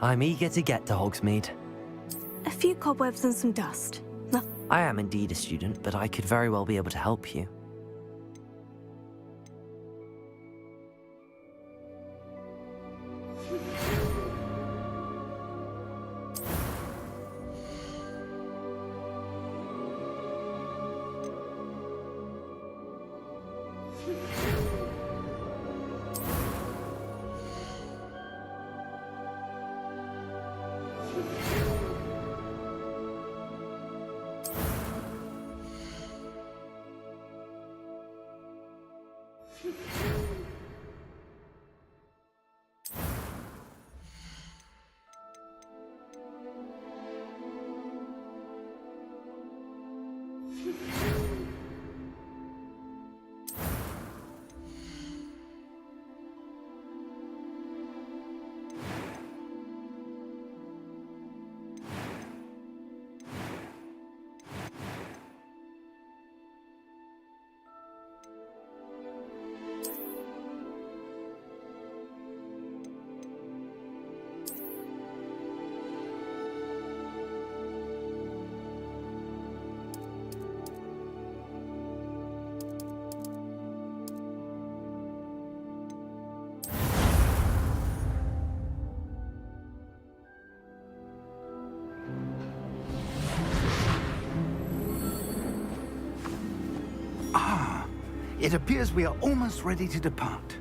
I'm eager to get to Hogsmeade. A few cobwebs and some dust. No. I am indeed a student, but I could very well be able to help you. It appears we are almost ready to depart.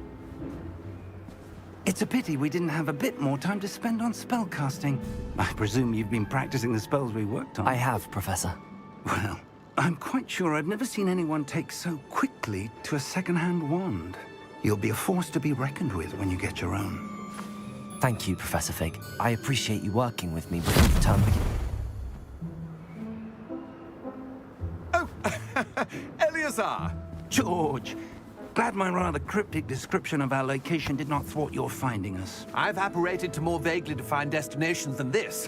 It's a pity we didn't have a bit more time to spend on spellcasting. I presume you've been practicing the spells we worked on. I have, Professor. Well, I'm quite sure I've never seen anyone take so quickly to a second-hand wand. You'll be a force to be reckoned with when you get your own. Thank you, Professor Fig. I appreciate you working with me before the term begins. Oh, Eleazar! George, glad my rather cryptic description of our location did not thwart your finding us. I've apparated to more vaguely defined destinations than this.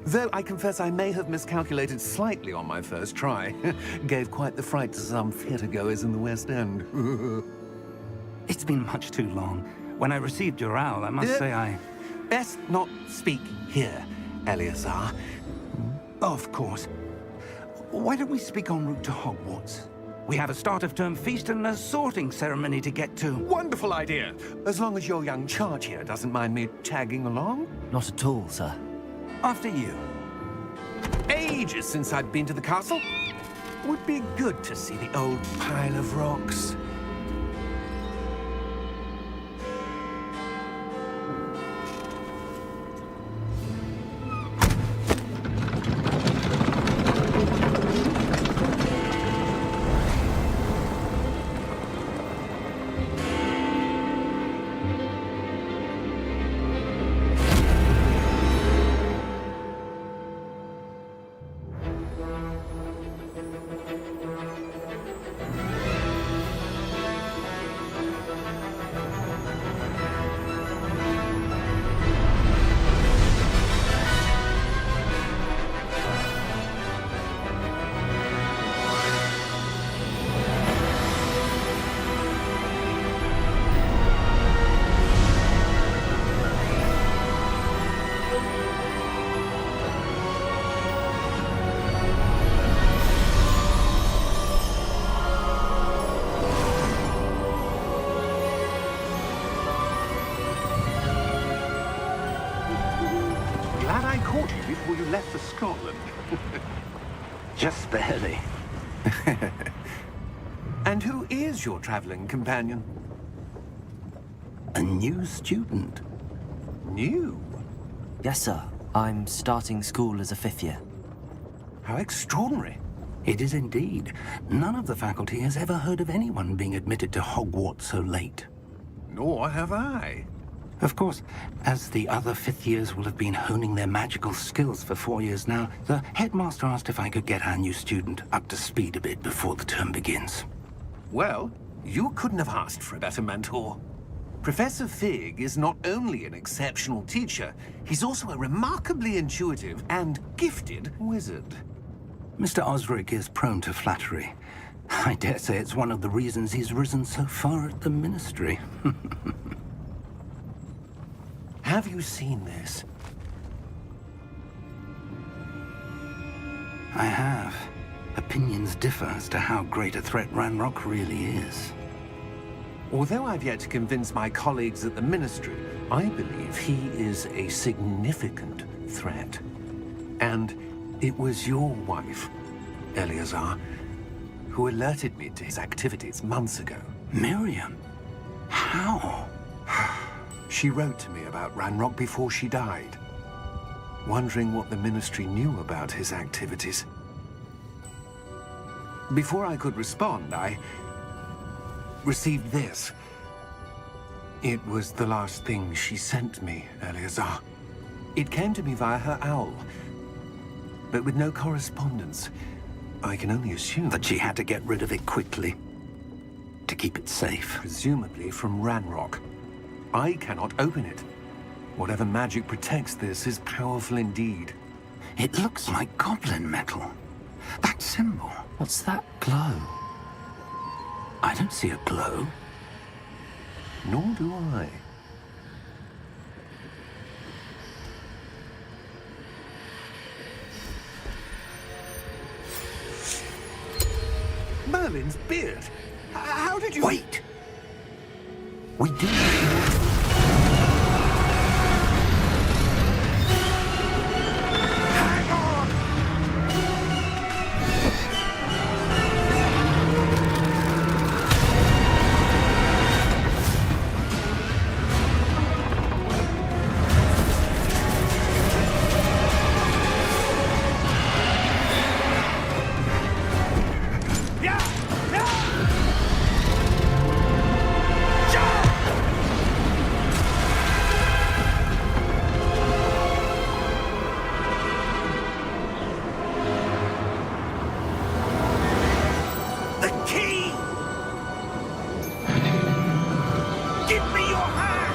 Though I confess I may have miscalculated slightly on my first try. Gave quite the fright to some theatre-goers in the West End. It's been much too long. When I received your owl, I must say I... Best not speak here, Eleazar. Of course. Why don't we speak en route to Hogwarts? We have a start-of-term feast and a sorting ceremony to get to. Wonderful idea! As long as your young charge here doesn't mind me tagging along. Not at all, sir. After you. Ages since I've been to the castle. Would be good to see the old pile of rocks. Glad I caught you before you left for Scotland. Just barely. And who is your traveling companion? A new student. New? Yes, sir. I'm starting school as a 5th year. How extraordinary. It is indeed. None of the faculty has ever heard of anyone being admitted to Hogwarts so late. Nor have I. Of course, as the other 5th years will have been honing their magical skills for 4 years now, the headmaster asked if I could get our new student up to speed a bit before the term begins. Well, you couldn't have asked for a better mentor. Professor Fig is not only an exceptional teacher, he's also a remarkably intuitive and gifted wizard. Mr. Osric is prone to flattery. I dare say it's one of the reasons he's risen so far at the Ministry. Have you seen this? I have. Opinions differ as to how great a threat Ranrock really is. Although I've yet to convince my colleagues at the Ministry, I believe he is a significant threat. And it was your wife, Eleazar, who alerted me to his activities months ago. Miriam? How? She wrote to me about Ranrock before she died, wondering what the Ministry knew about his activities. Before I could respond, I received this. It was the last thing she sent me, Eleazar. It came to me via her owl, but with no correspondence. I can only assume That she had to get rid of it quickly, to keep it safe. presumably from Ranrock. I cannot open it. Whatever magic protects this is powerful indeed. It looks like goblin metal. That symbol. What's that glow? I don't see a glow. Nor do I. Merlin's beard! How did you... Wait! We do need Hang on! The key! Give me your hand!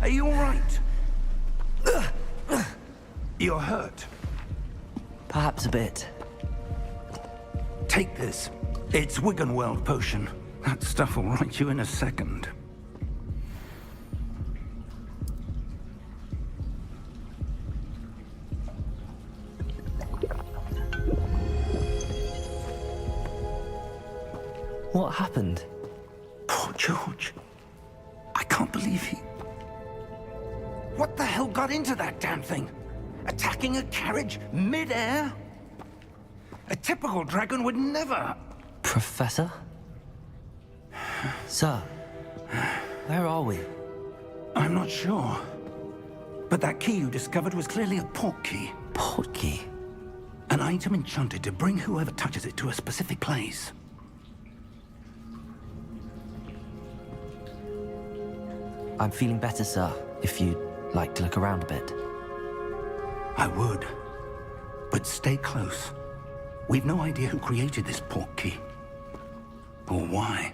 Are you all right? You're hurt. Perhaps a bit. Take this. It's Wiggenweld potion. That stuff will right you in a second. What happened? Poor George. I can't believe he... What the hell got into that damn thing? Attacking a carriage mid-air? A typical dragon would never... Professor? Sir, where are we? I'm not sure. But that key you discovered was clearly a port key. Port key? An item enchanted to bring whoever touches it to a specific place. I'm feeling better, sir, if you'd like to look around a bit. I would. But stay close. We've no idea who created this port key. Or why.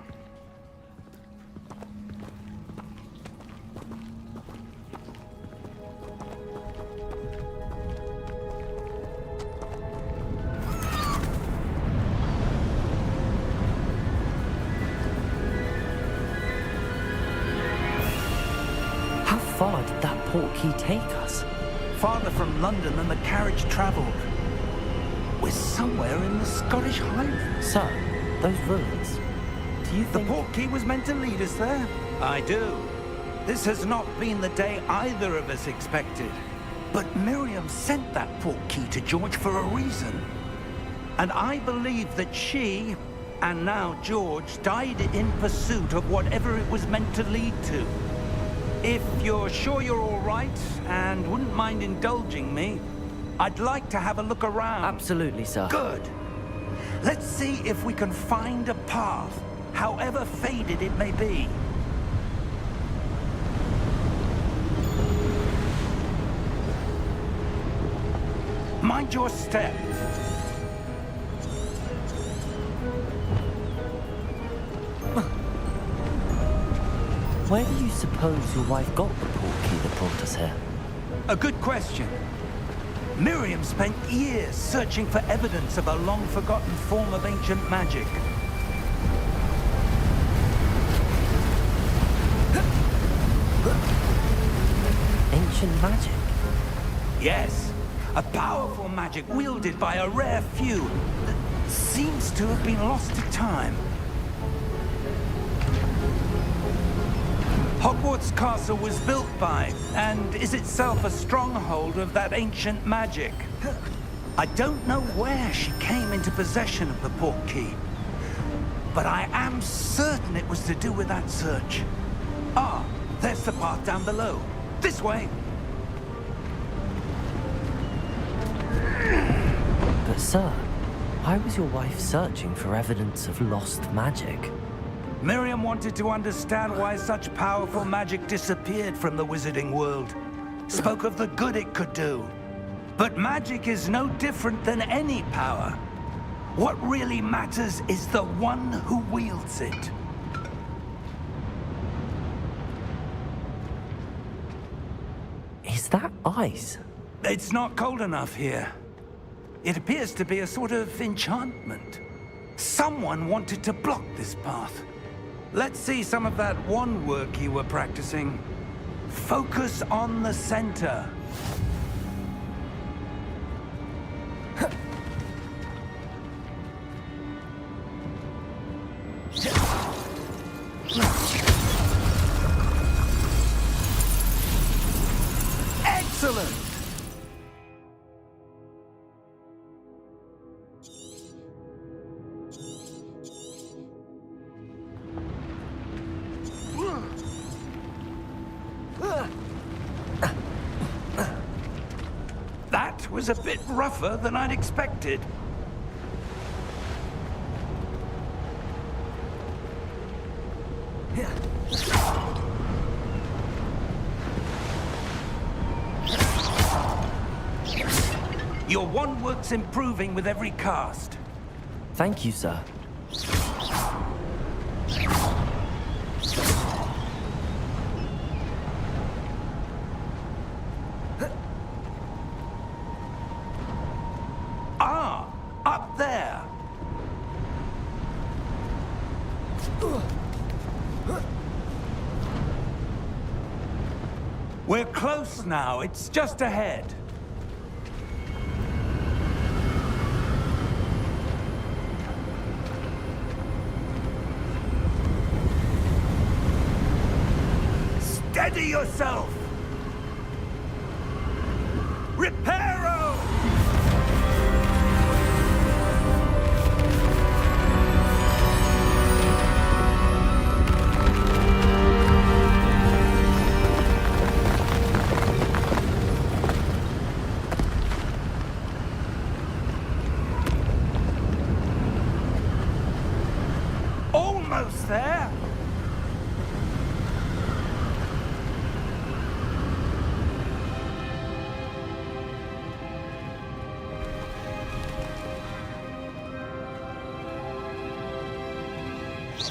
How far did that port key take us? Farther from London than the carriage traveled. We're somewhere in the Scottish Highlands. Sir, those ruins. Do you The think... port key was meant to lead us there? I do. This has not been the day either of us expected. But Miriam sent that port key to George for a reason. And I believe that she, and now George, died in pursuit of whatever it was meant to lead to. If you're sure you're all right, and wouldn't mind indulging me, I'd like to have a look around. Absolutely, sir. Good. Let's see if we can find a path, however faded it may be. Mind your step. Where do you suppose your wife got the port key that brought us here? A good question. Miriam spent years searching for evidence of a long-forgotten form of ancient magic. Ancient magic? Yes, a powerful magic wielded by a rare few that seems to have been lost to time. Hogwarts Castle was built by, and is itself a stronghold of that ancient magic. I don't know where she came into possession of the portkey, but I am certain it was to do with that search. Ah, there's the path down below. This way. But sir, why was your wife searching for evidence of lost magic? Miriam wanted to understand why such powerful magic disappeared from the wizarding world. Spoke of the good it could do. But magic is no different than any power. What really matters is the one who wields it. Is that ice? It's not cold enough here. It appears to be a sort of enchantment. Someone wanted to block this path. Let's see some of that wand work you were practicing. Focus on the center. Excellent! That was a bit rougher than I'd expected. Your wand work's improving with every cast. Thank you, sir. Ah, up there. We're close now. It's just ahead. Steady yourself! Reparo! Almost there!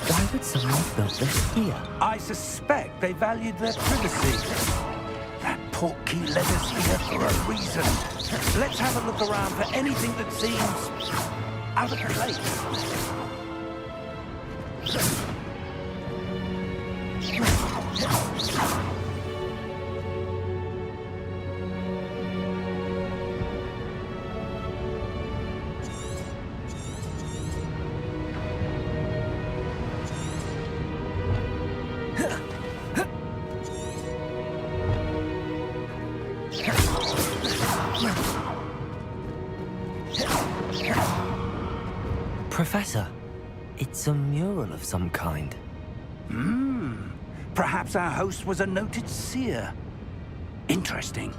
Why would someone have built this here? I suspect they valued their privacy. That portkey led us here for a reason. Let's have a look around for anything that seems out of place. Professor, it's a mural of some kind. Perhaps our host was a noted seer. Interesting.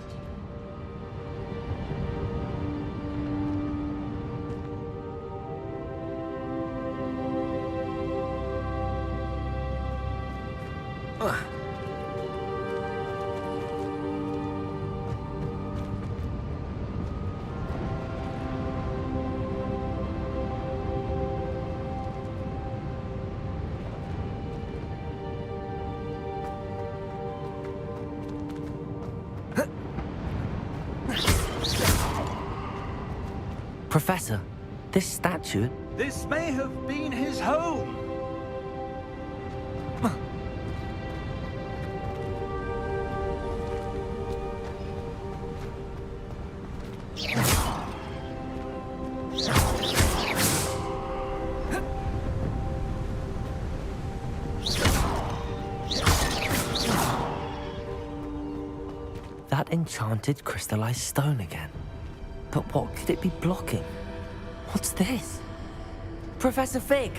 Professor, this statue... This may have been his home. That enchanted crystallized stone again. But what could it be blocking? What's this? Professor Fig!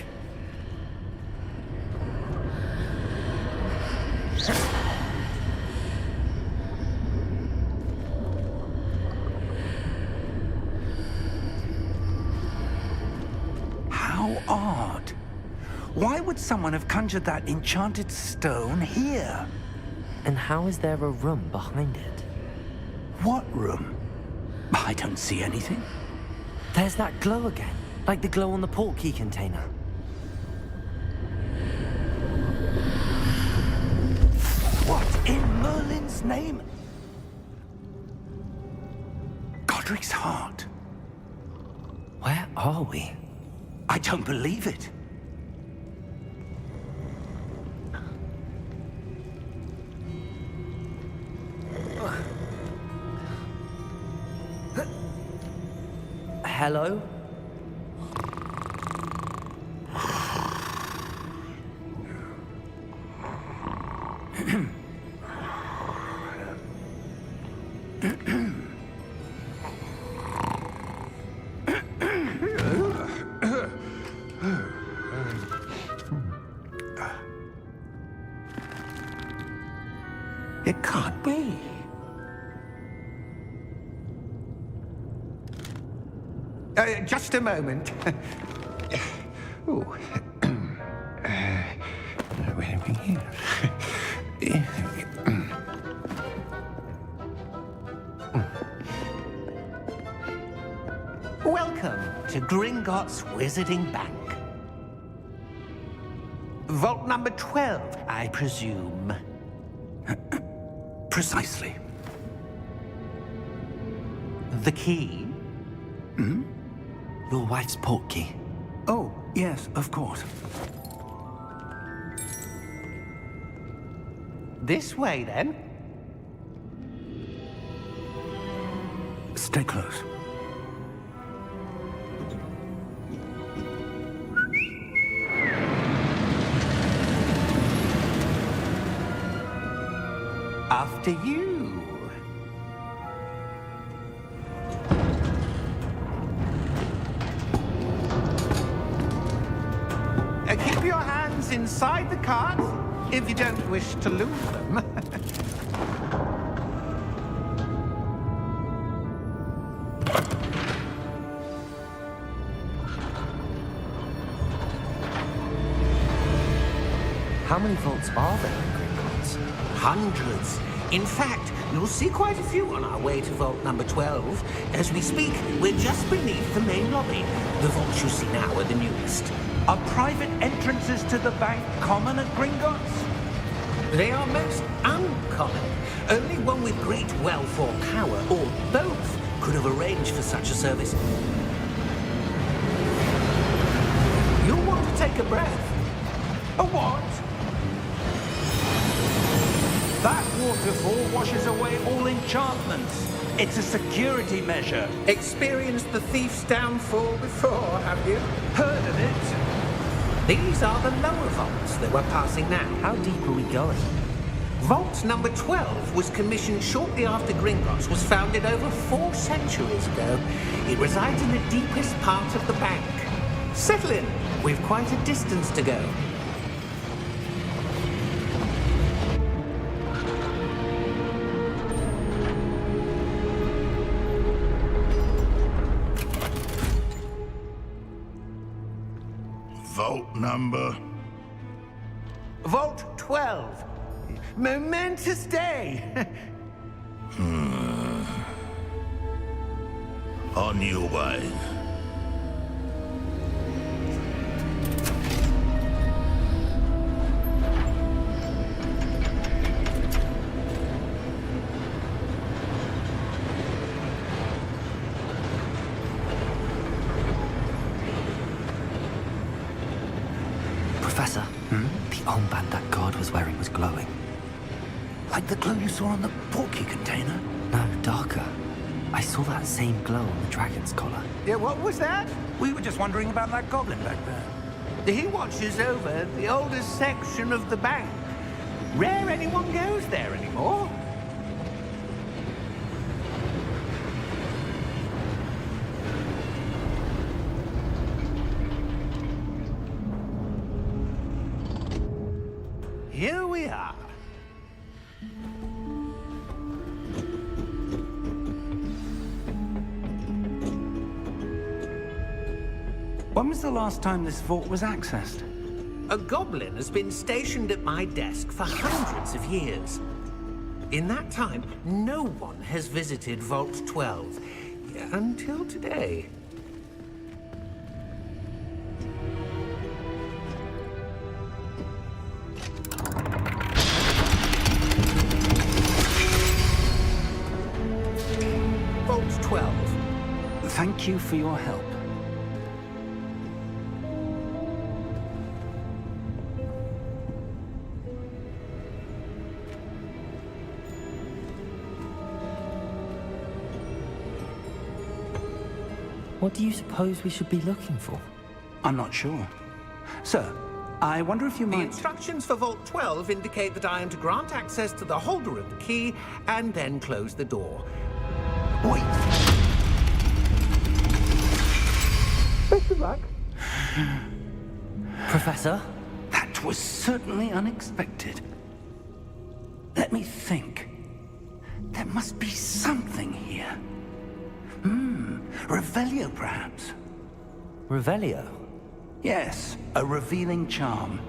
How odd. Why would someone have conjured that enchanted stone here? And how is there a room behind it? What room? I don't see anything. There's that glow again, like the glow on the portkey container. What in Merlin's name? Godric's heart. Where are we? I don't believe it. Hello? It can't be. Just a moment. Ooh. Where are we here? Welcome to Gringotts Wizarding Bank. Vault number 12, I presume. Precisely. The key? Your wife's portkey. Oh, yes, of course. This way, then. Stay close. After you. Keep your hands inside the cart if you don't wish to lose them. How many vaults are there in Gringotts? Hundreds. In fact, you'll see quite a few on our way to vault number 12. As we speak, we're just beneath the main lobby. The vaults you see now are the newest. Are private entrances to the bank common at Gringotts? They are most uncommon. Only one with great wealth or power, or both, could have arranged for such a service. You'll want to take a breath. A what? That waterfall washes away all enchantments. It's a security measure. Experienced the thief's downfall before, have you? Heard of it? These are the lower vaults that we're passing now. How deep are we going? Vault number 12 was commissioned shortly after Gringotts was founded over 4 centuries ago. It resides in the deepest part of the bank. Settle in. We've quite a distance to go. Vault number? Vault 12. Momentous day. On your way. Professor, the armband that guard was wearing was glowing. Like the glow you saw on the portkey container? No, darker. I saw that same glow on the dragon's collar. Yeah, what was that? We were just wondering about that goblin back there. He watches over the oldest section of the bank. Rare anyone goes there anymore. Here we are. When was the last time this vault was accessed? A goblin has been stationed at my desk for hundreds of years. In that time, no one has visited Vault 12. Until today. Vault 12. Thank you for your help. What do you suppose we should be looking for? I'm not sure. Sir, I wonder if you The might... instructions for Vault 12 indicate that I am to grant access to the holder of the key and then close the door. Wait! Best of luck. Professor? That was certainly unexpected. Let me think. There must be something here. Revelio, perhaps? Revelio? Yes, a revealing charm.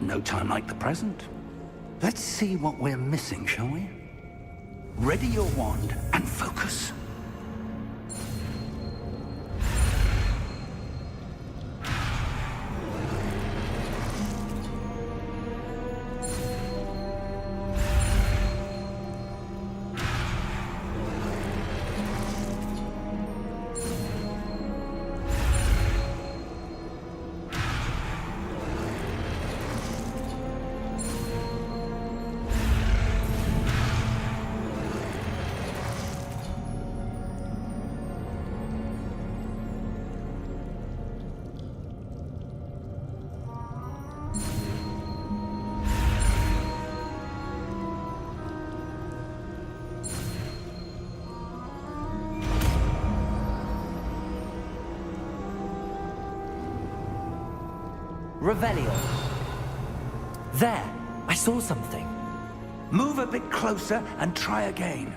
No time like the present. Let's see what we're missing, shall we? Ready your wand and focus. Revelio. There! I saw something. Move a bit closer and try again.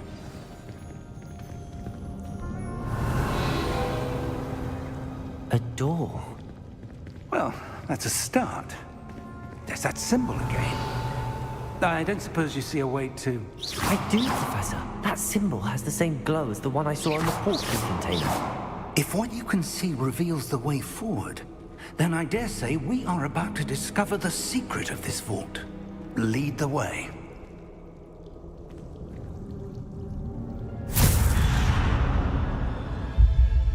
A door. Well, that's a start. There's that symbol again. I don't suppose you see a way to... I do, Professor. That symbol has the same glow as the one I saw on the portkey container. If what you can see reveals the way forward, then I dare say we are about to discover the secret of this vault. Lead the way.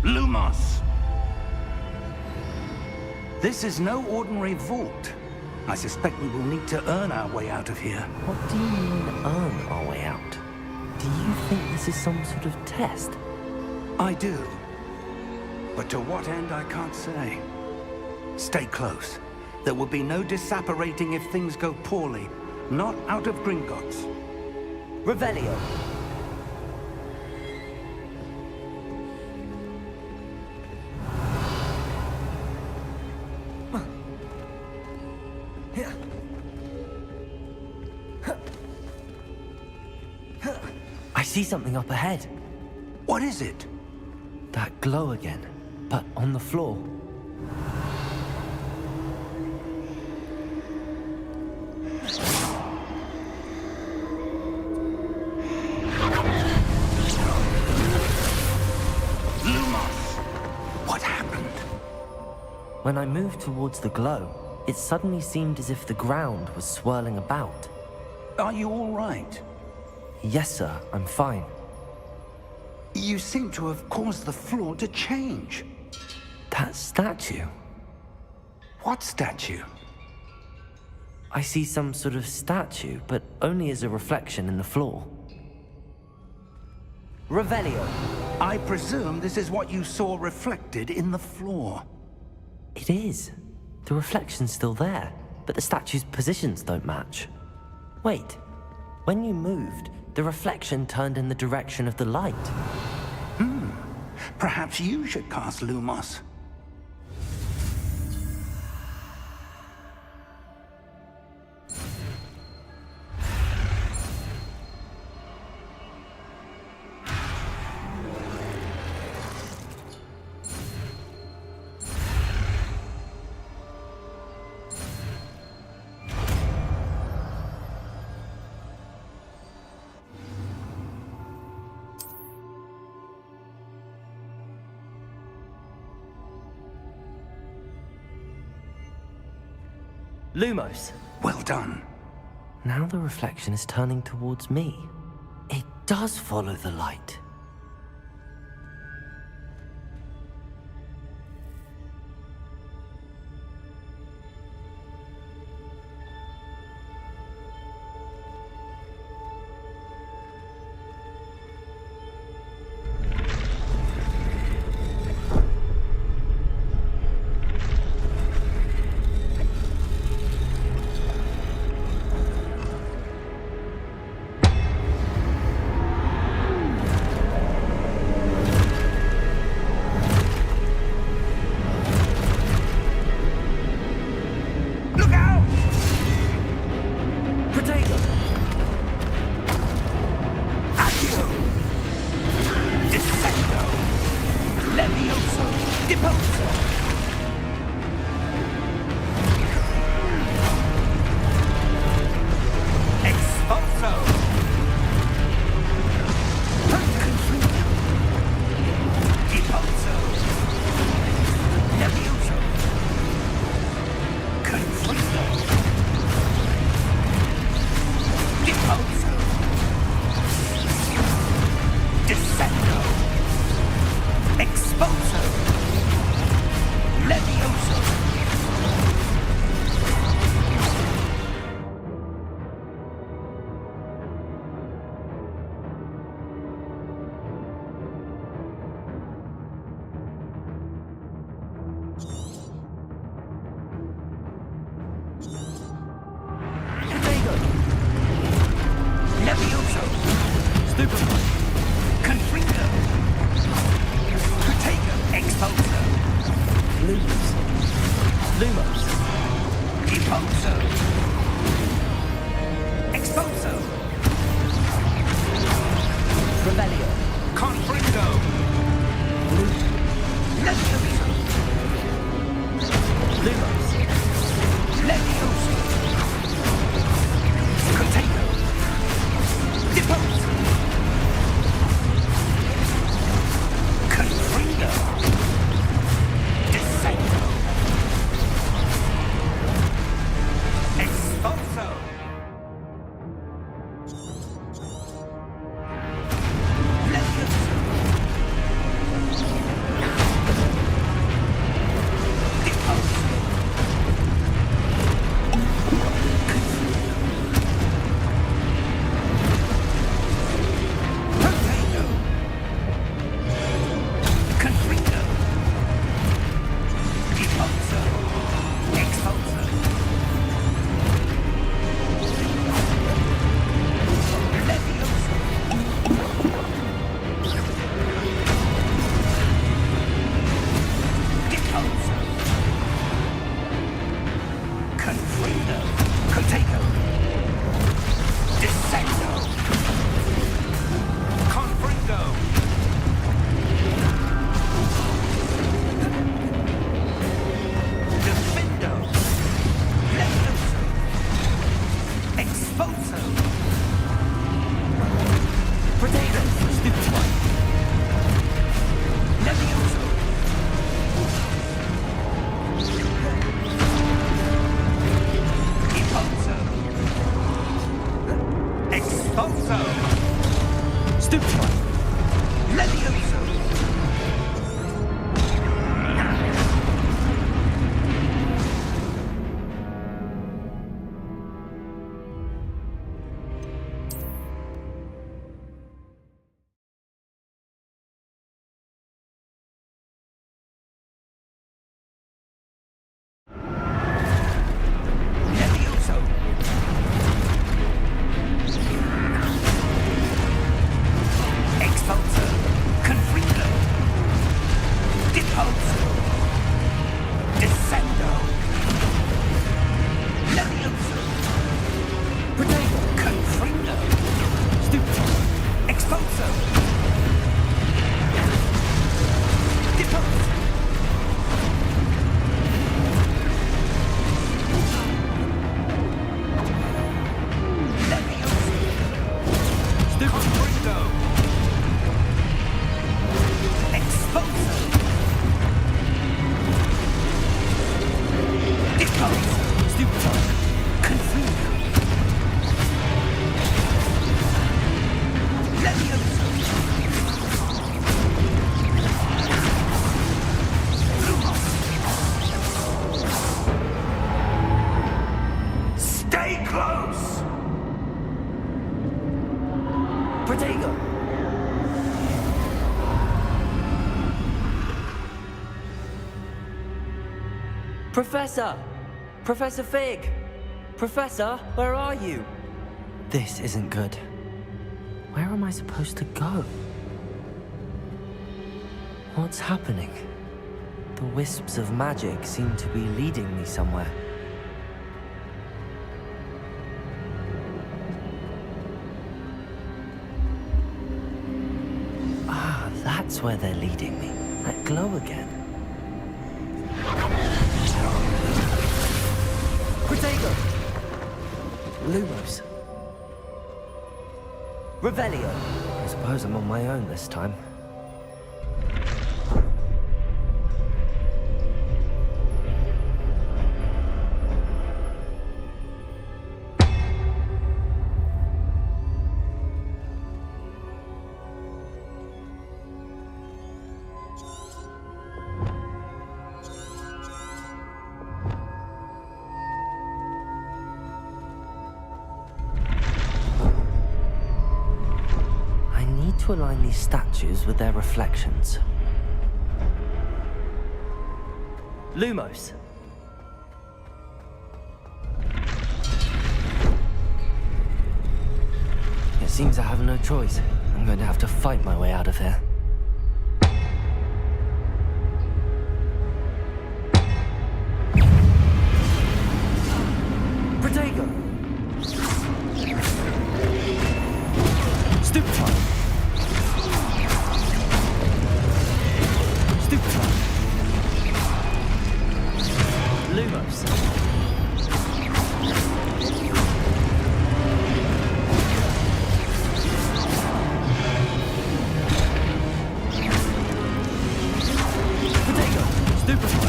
Lumos! This is no ordinary vault. I suspect we will need to earn our way out of here. What do you mean, earn our way out? Do you think this is some sort of test? I do. But to what end, I can't say. Stay close. There will be no disapparating if things go poorly. Not out of Gringotts. Revelio. I see something up ahead. What is it? That glow again, but on the floor. What happened? When I moved towards the glow, it suddenly seemed as if the ground was swirling about. Are you all right? Yes, sir, I'm fine. You seem to have caused the floor to change. That statue? What statue? I see some sort of statue, but only as a reflection in the floor. Revelio. I presume this is what you saw reflected in the floor. It is. The reflection's still there, but the statue's positions don't match. Wait. When you moved, the reflection turned in the direction of the light. Perhaps you should cast Lumos. Lumos. Well done. Now the reflection is turning towards me. It does follow the light. Professor! Professor Fig! Professor, where are you? This isn't good. Where am I supposed to go? What's happening? The wisps of magic seem to be leading me somewhere. Ah, that's where they're leading me. That glow again. Protego! Lumos. Revelio. I suppose I'm on my own this time. To align these statues with their reflections. Lumos. It seems I have no choice. I'm going to have to fight my way out of here. Protego! Stupefy! Lumos. Protego. Stupefy.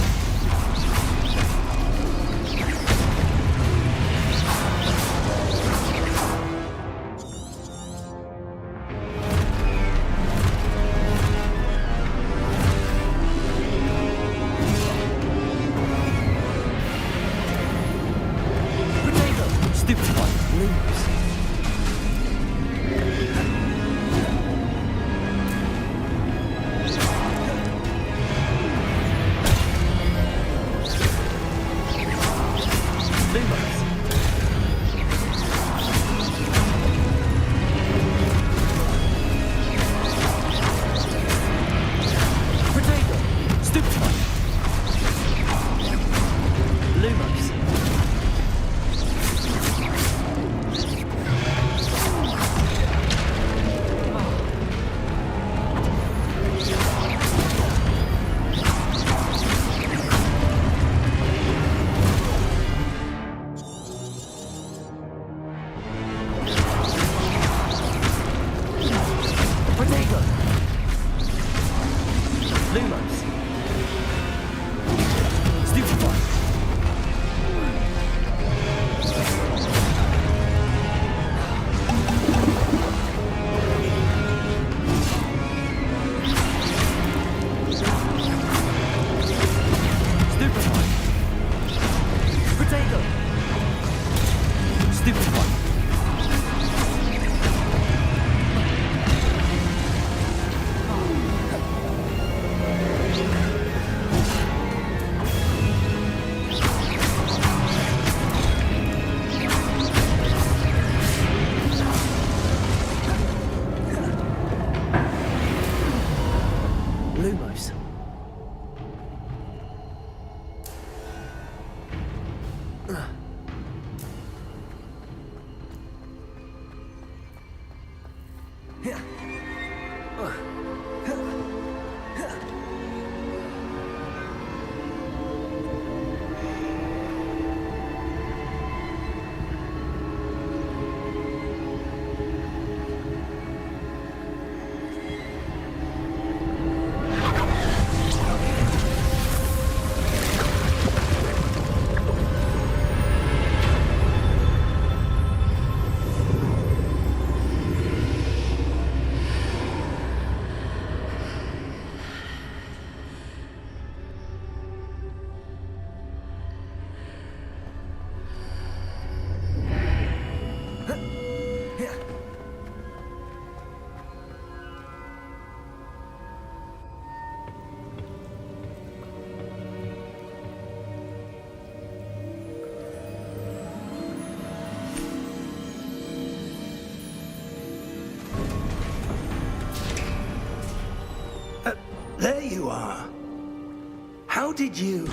did you...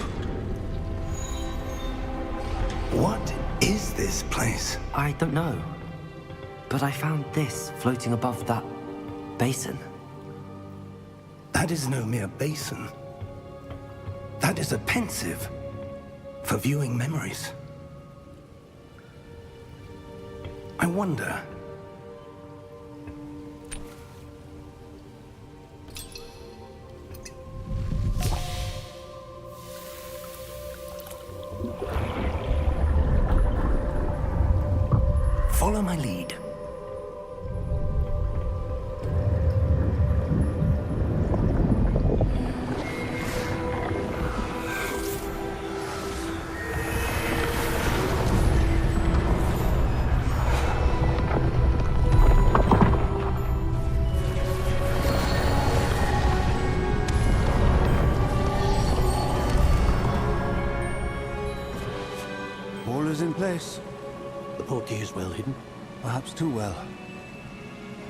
What is this place? I don't know. But I found this floating above that basin. That is no mere basin. That is a pensive for viewing memories. I wonder... Follow my lead. All is in place. The portkey is well hidden. Perhaps too well.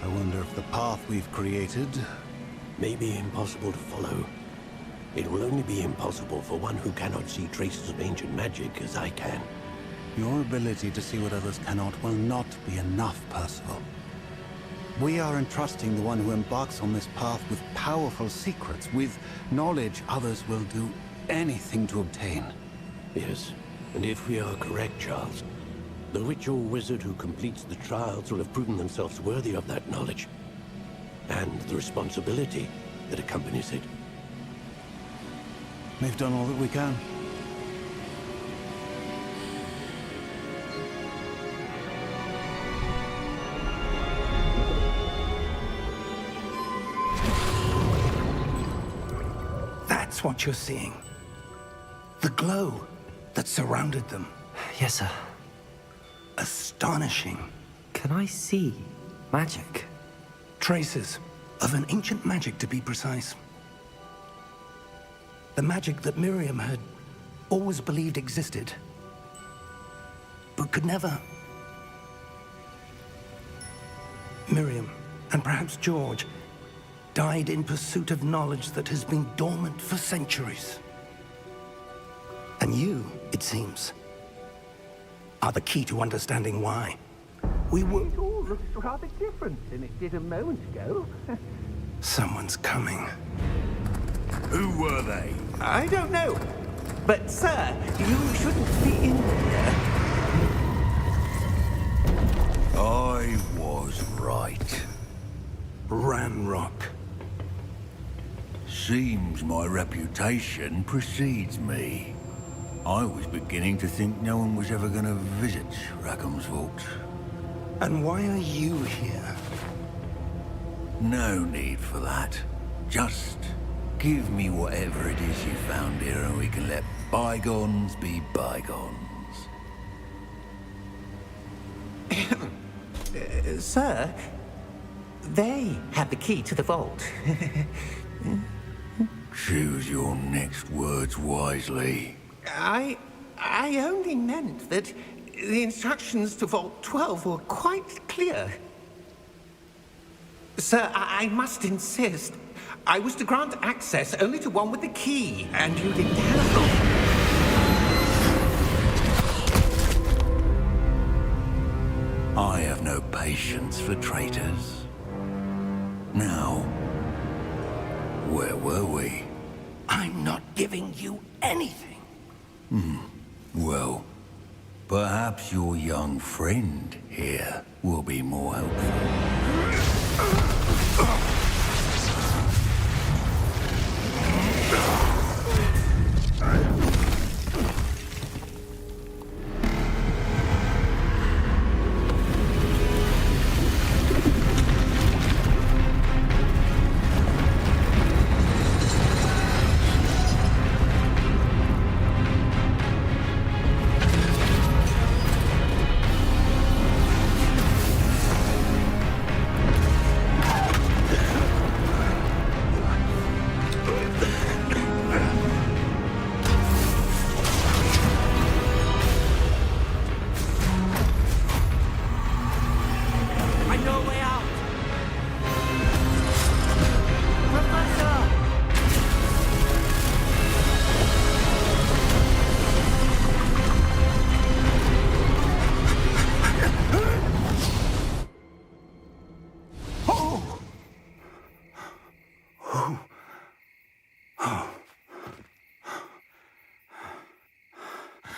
I wonder if the path we've created... May be impossible to follow. It will only be impossible for one who cannot see traces of ancient magic as I can. Your ability to see what others cannot will not be enough, Percival. We are entrusting the one who embarks on this path with powerful secrets, with knowledge others will do anything to obtain. Yes, and if we are correct, Charles, the witch or wizard who completes the trials will have proven themselves worthy of that knowledge, and the responsibility that accompanies it. We've done all that we can. That's what you're seeing. The glow that surrounded them. Yes, sir. Astonishing. Can I see magic? Traces of an ancient magic, to be precise. The magic that Miriam had always believed existed, but could never. Miriam, and perhaps George, died in pursuit of knowledge that has been dormant for centuries. And you, it seems, are the key to understanding why. We were... It all looks rather different than it did a moment ago. Someone's coming. Who were they? I don't know. But, sir, you shouldn't be in here. I was right. Ramrock. Seems my reputation precedes me. I was beginning to think no one was ever going to visit Rackham's vault. And why are you here? No need for that. Just give me whatever it is you found here and we can let bygones be bygones. Sir, they had the key to the vault. Choose your next words wisely. I only meant that the instructions to Vault 12 were quite clear. Sir, I must insist. I was to grant access only to one with the key, and you didn't have I have no patience for traitors. Now, where were we? I'm not giving you anything. Well, perhaps your young friend here will be more helpful.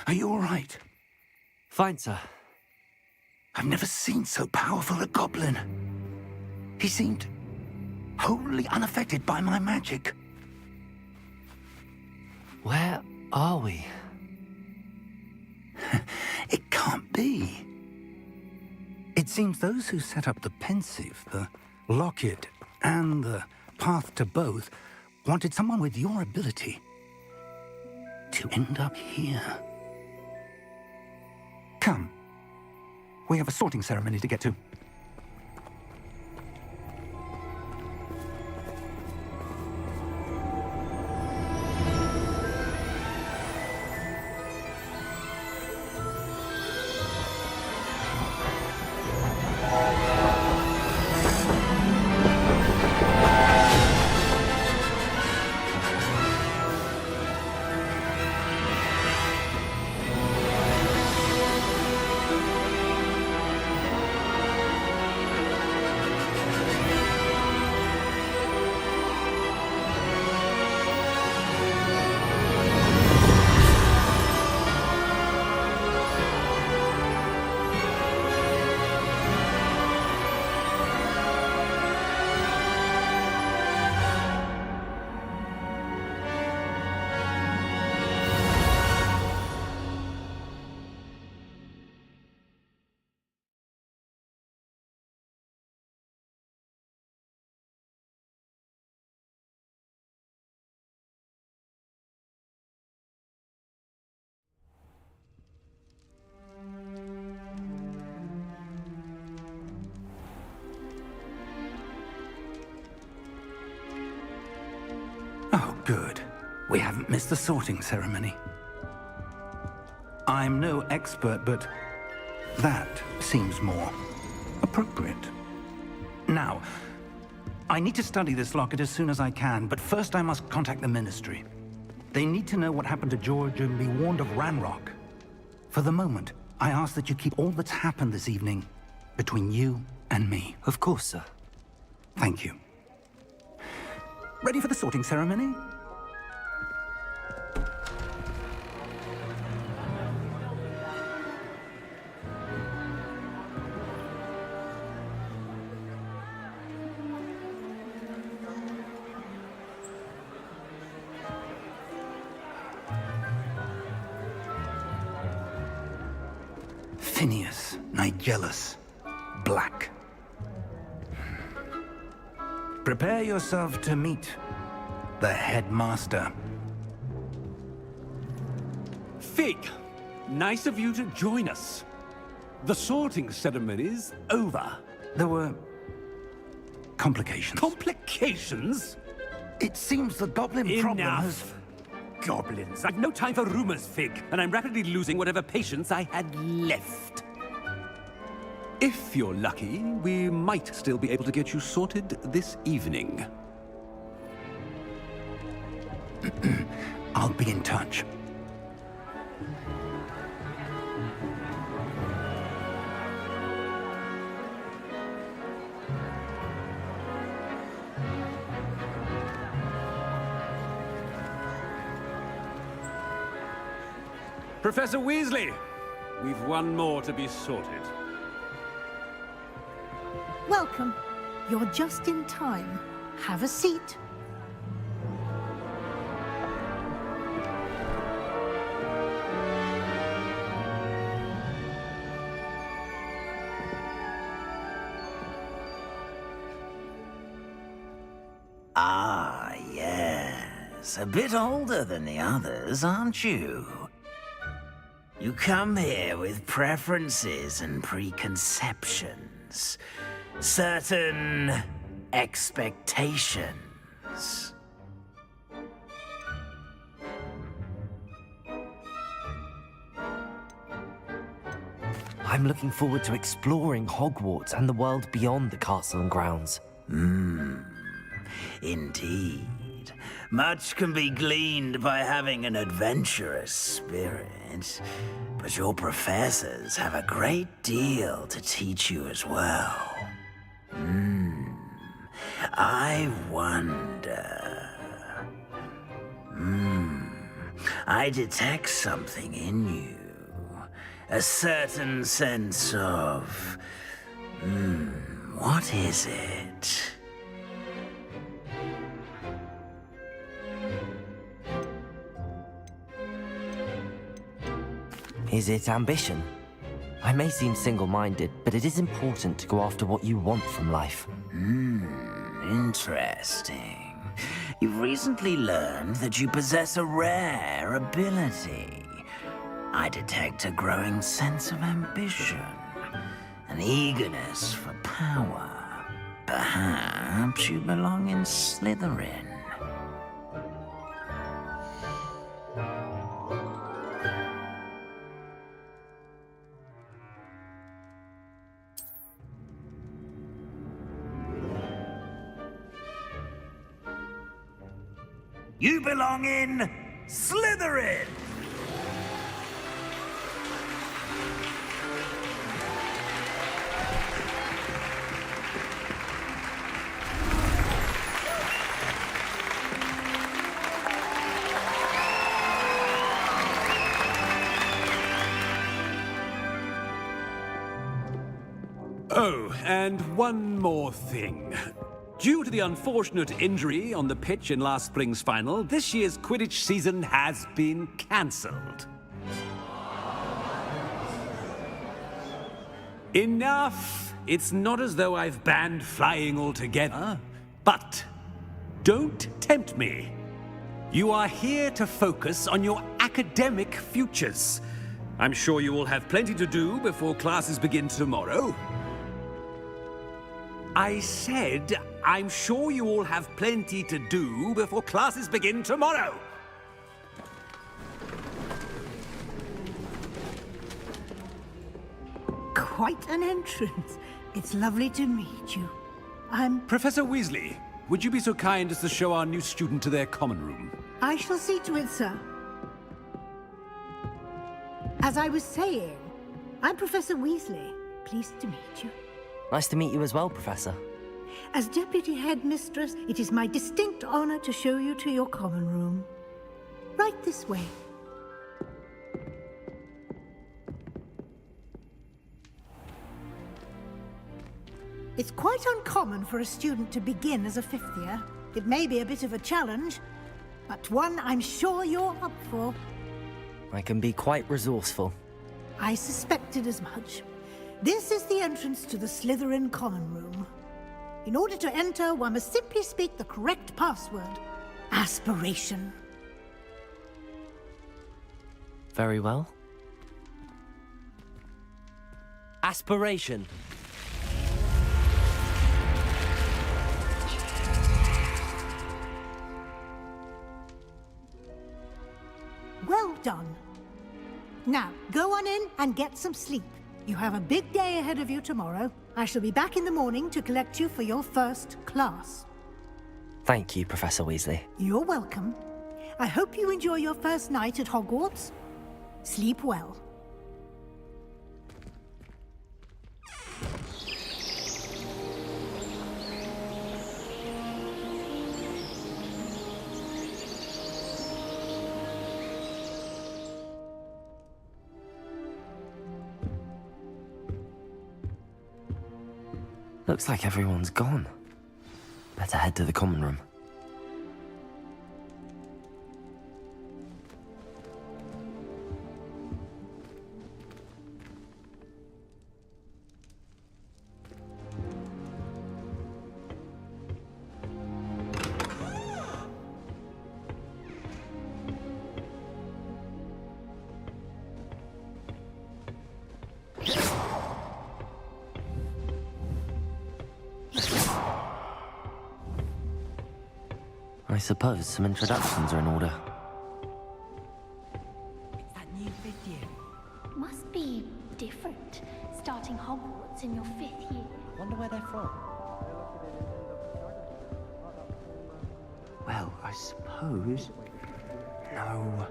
Are you all right? Fine, sir. I've never seen so powerful a goblin. He seemed wholly unaffected by my magic. Where are we? It can't be. It seems those who set up the pensive, the locket, and the path to both wanted someone with your ability to end up here. Come. We have a sorting ceremony to get to. Oh, good. We haven't missed the sorting ceremony. I'm no expert, but that seems more appropriate. Now, I need to study this locket as soon as I can, but first I must contact the Ministry. They need to know what happened to George and be warned of Ranrock. For the moment, I ask that you keep all that's happened this evening between you and me. Of course, sir. Thank you. Ready for the sorting ceremony? Phineas, Nigellus, Black. Prepare yourself to meet the headmaster. Fig, nice of you to join us. The sorting ceremony's over. There were complications. Complications? It seems the goblin problem has... Enough. Goblins. I've no time for rumors, Fig, and I'm rapidly losing whatever patience I had left. If you're lucky, we might still be able to get you sorted this evening. I'll be in touch. Professor Weasley, we've one more to be sorted. Welcome. You're just in time. Have a seat. Ah, yes. A bit older than the others, aren't you? You come here with preferences and preconceptions. Certain expectations. I'm looking forward to exploring Hogwarts and the world beyond the castle and grounds. Indeed. Much can be gleaned by having an adventurous spirit, but your professors have a great deal to teach you as well. I wonder... I detect something in you. A certain sense of... what is it? Is it ambition? I may seem single-minded, but it is important to go after what you want from life. Interesting. You've recently learned that you possess a rare ability. I detect a growing sense of ambition, an eagerness for power. Perhaps you belong in Slytherin. You belong in Slytherin! Oh, and one more thing. Due to the unfortunate injury on the pitch in last spring's final, this year's Quidditch season has been cancelled. Enough! It's not as though I've banned flying altogether, but don't tempt me. You are here to focus on your academic futures. I'm sure you will have plenty to do before classes begin tomorrow. I said, I'm sure you all have plenty to do before classes begin tomorrow. Quite an entrance. It's lovely to meet you. Professor Weasley, would you be so kind as to show our new student to their common room? I shall see to it, sir. As I was saying, I'm Professor Weasley. Pleased to meet you. Nice to meet you as well, Professor. As Deputy Headmistress, it is my distinct honor to show you to your common room. Right this way. It's quite uncommon for a student to begin as a fifth year. It may be a bit of a challenge, but one I'm sure you're up for. I can be quite resourceful. I suspected as much. This is the entrance to the Slytherin common room. In order to enter, one must simply speak the correct password. Aspiration. Very well. Aspiration. Well done. Now, go on in and get some sleep. You have a big day ahead of you tomorrow. I shall be back in the morning to collect you for your first class. Thank you, Professor Weasley. You're welcome. I hope you enjoy your first night at Hogwarts. Sleep well. Looks like everyone's gone. Better head to the common room. I suppose some introductions are in order. It's that new fifth year. Must be different, starting Hogwarts in your fifth year. Wonder where they're from. Well, I suppose... No.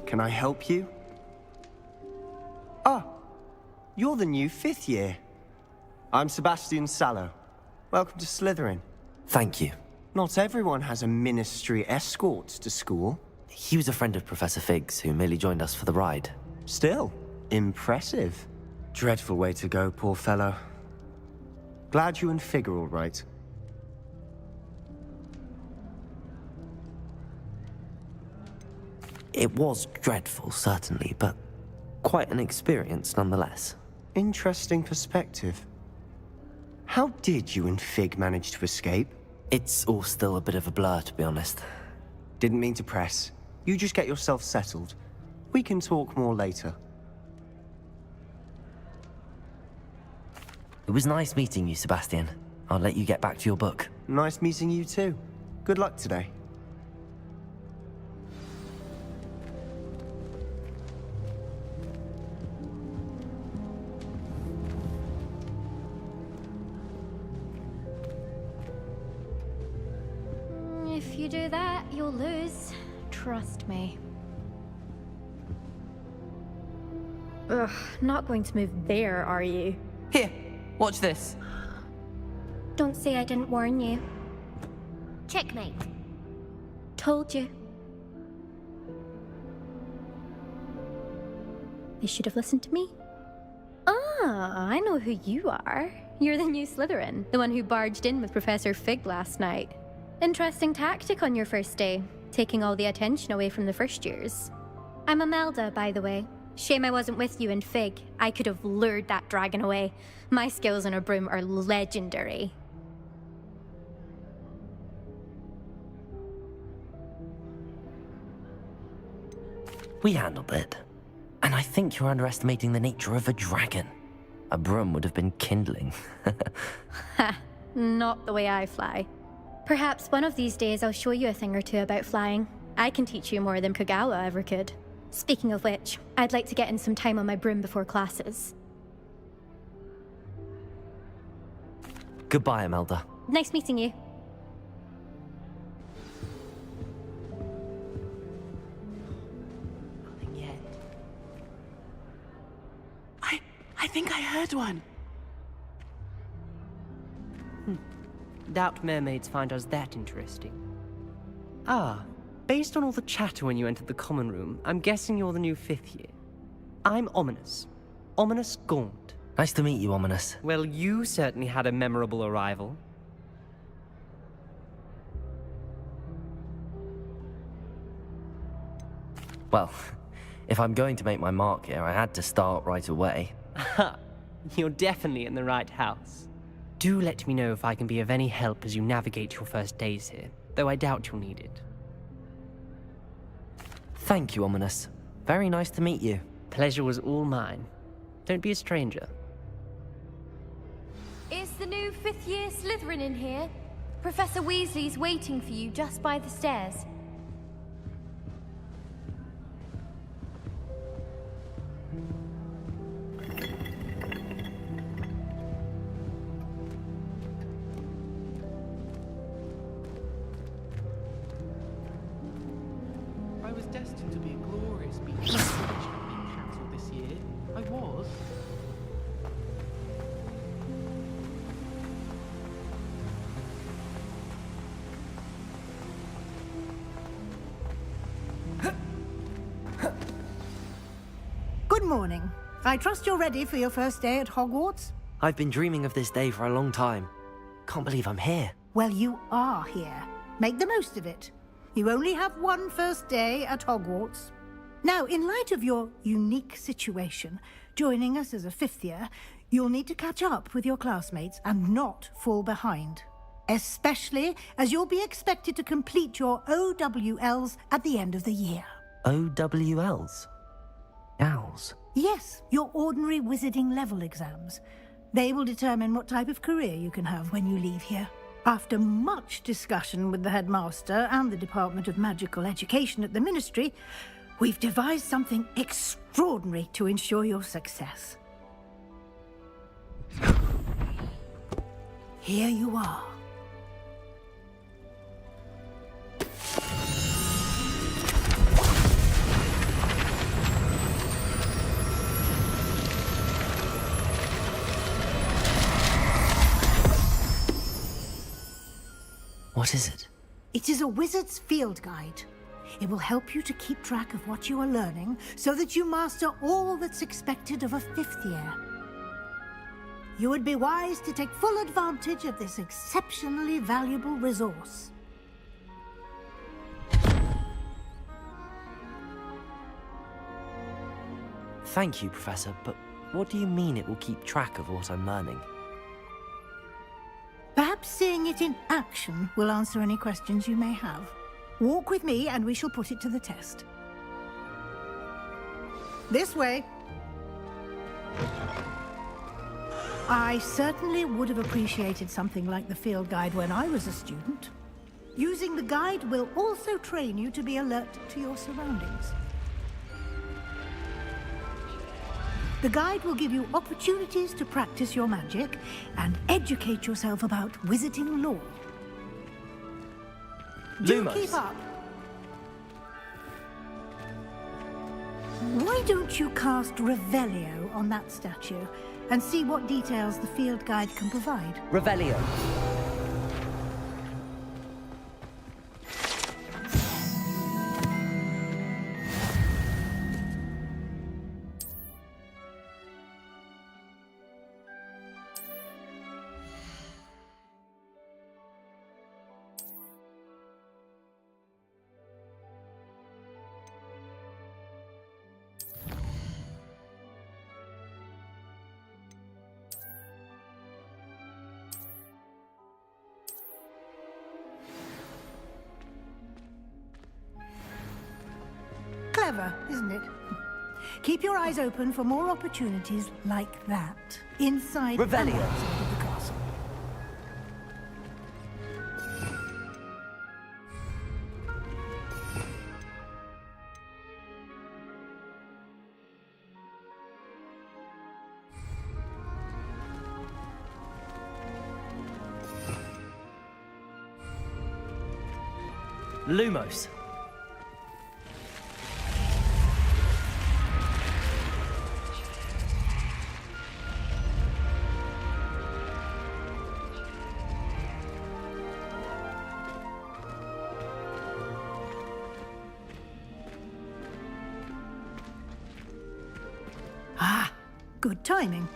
Can I help you? Oh, you're the new fifth year. I'm Sebastian Sallow. Welcome to Slytherin. Thank you. Not everyone has a ministry escort to school. He was a friend of Professor Fig's who merely joined us for the ride. Still, impressive. Dreadful way to go, poor fellow. Glad you and Fig are all right. It was dreadful, certainly, but quite an experience nonetheless. Interesting perspective. How did you and Fig manage to escape? It's all still a bit of a blur, to be honest. Didn't mean to press. You just get yourself settled. We can talk more later. It was nice meeting you, Sebastian. I'll let you get back to your book. Nice meeting you too. Good luck today. If you do that, you'll lose. Trust me. Ugh, not going to move there, are you? Here, watch this. Don't say I didn't warn you. Checkmate. Told you. They should have listened to me. Ah, I know who you are. You're the new Slytherin, the one who barged in with Professor Fig last night. Interesting tactic on your first day, taking all the attention away from the first years. I'm Imelda, by the way. Shame I wasn't with you and Fig. I could have lured that dragon away. My skills on a broom are legendary. We handled it. And I think you're underestimating the nature of a dragon. A broom would have been kindling. Ha, not the way I fly. Perhaps one of these days I'll show you a thing or two about flying. I can teach you more than Kagawa ever could. Speaking of which, I'd like to get in some time on my broom before classes. Goodbye, Imelda. Nice meeting you. Nothing yet. I think I heard one. Doubt mermaids find us that interesting. Ah, based on all the chatter when you entered the common room, I'm guessing you're the new 5th year. I'm Ominous. Ominous Gaunt. Nice to meet you, Ominous. Well, you certainly had a memorable arrival. Well, if I'm going to make my mark here, I had to start right away. Ha! You're definitely in the right house. Do let me know if I can be of any help as you navigate your first days here, though I doubt you'll need it. Thank you, Ominous. Very nice to meet you. Pleasure was all mine. Don't be a stranger. Is the new 5th year Slytherin in here? Professor Weasley's waiting for you just by the stairs. I was destined to be a glorious beast which being cancelled this year. I was. Good morning. I trust you're ready for your first day at Hogwarts? I've been dreaming of this day for a long time. Can't believe I'm here. Well, you are here. Make the most of it. You only have one first day at Hogwarts. Now, in light of your unique situation, joining us as a 5th year, you'll need to catch up with your classmates and not fall behind. Especially as you'll be expected to complete your OWLs at the end of the year. OWLs? Owls? Yes, your ordinary wizarding level exams. They will determine what type of career you can have when you leave here. After much discussion with the headmaster and the Department of Magical Education at the Ministry, we've devised something extraordinary to ensure your success. Here you are. What is it? It is a wizard's field guide. It will help you to keep track of what you are learning so that you master all that's expected of a 5th year. You would be wise to take full advantage of this exceptionally valuable resource. Thank you, Professor, but what do you mean it will keep track of what I'm learning? Perhaps seeing it in action will answer any questions you may have. Walk with me and we shall put it to the test. This way. I certainly would have appreciated something like the field guide when I was a student. Using the guide will also train you to be alert to your surroundings. The guide will give you opportunities to practice your magic and educate yourself about wizarding lore. Do Lumos. keep up. Why don't you cast Revelio on that statue and see what details the field guide can provide? Revelio. Clever, isn't it? Keep your eyes open for more opportunities like that, inside and Revelio. outside of the castle. Lumos. Ah, good timing.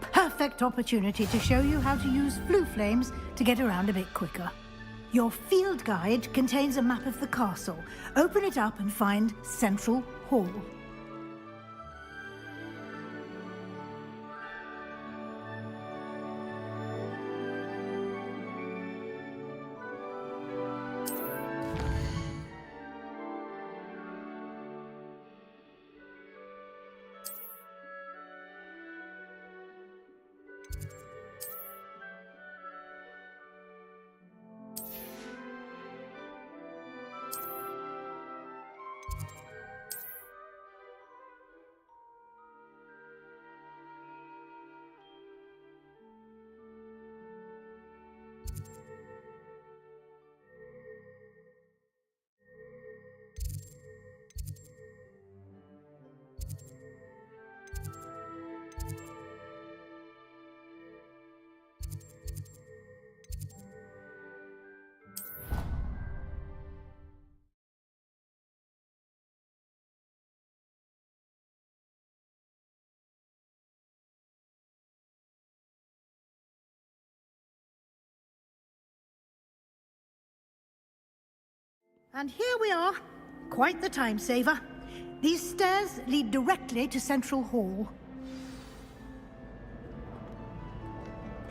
Perfect opportunity to show you how to use flue flames to get around a bit quicker. Your field guide contains a map of the castle. Open it up and find Central Hall. And here we are. Quite the time saver. These stairs lead directly to Central Hall.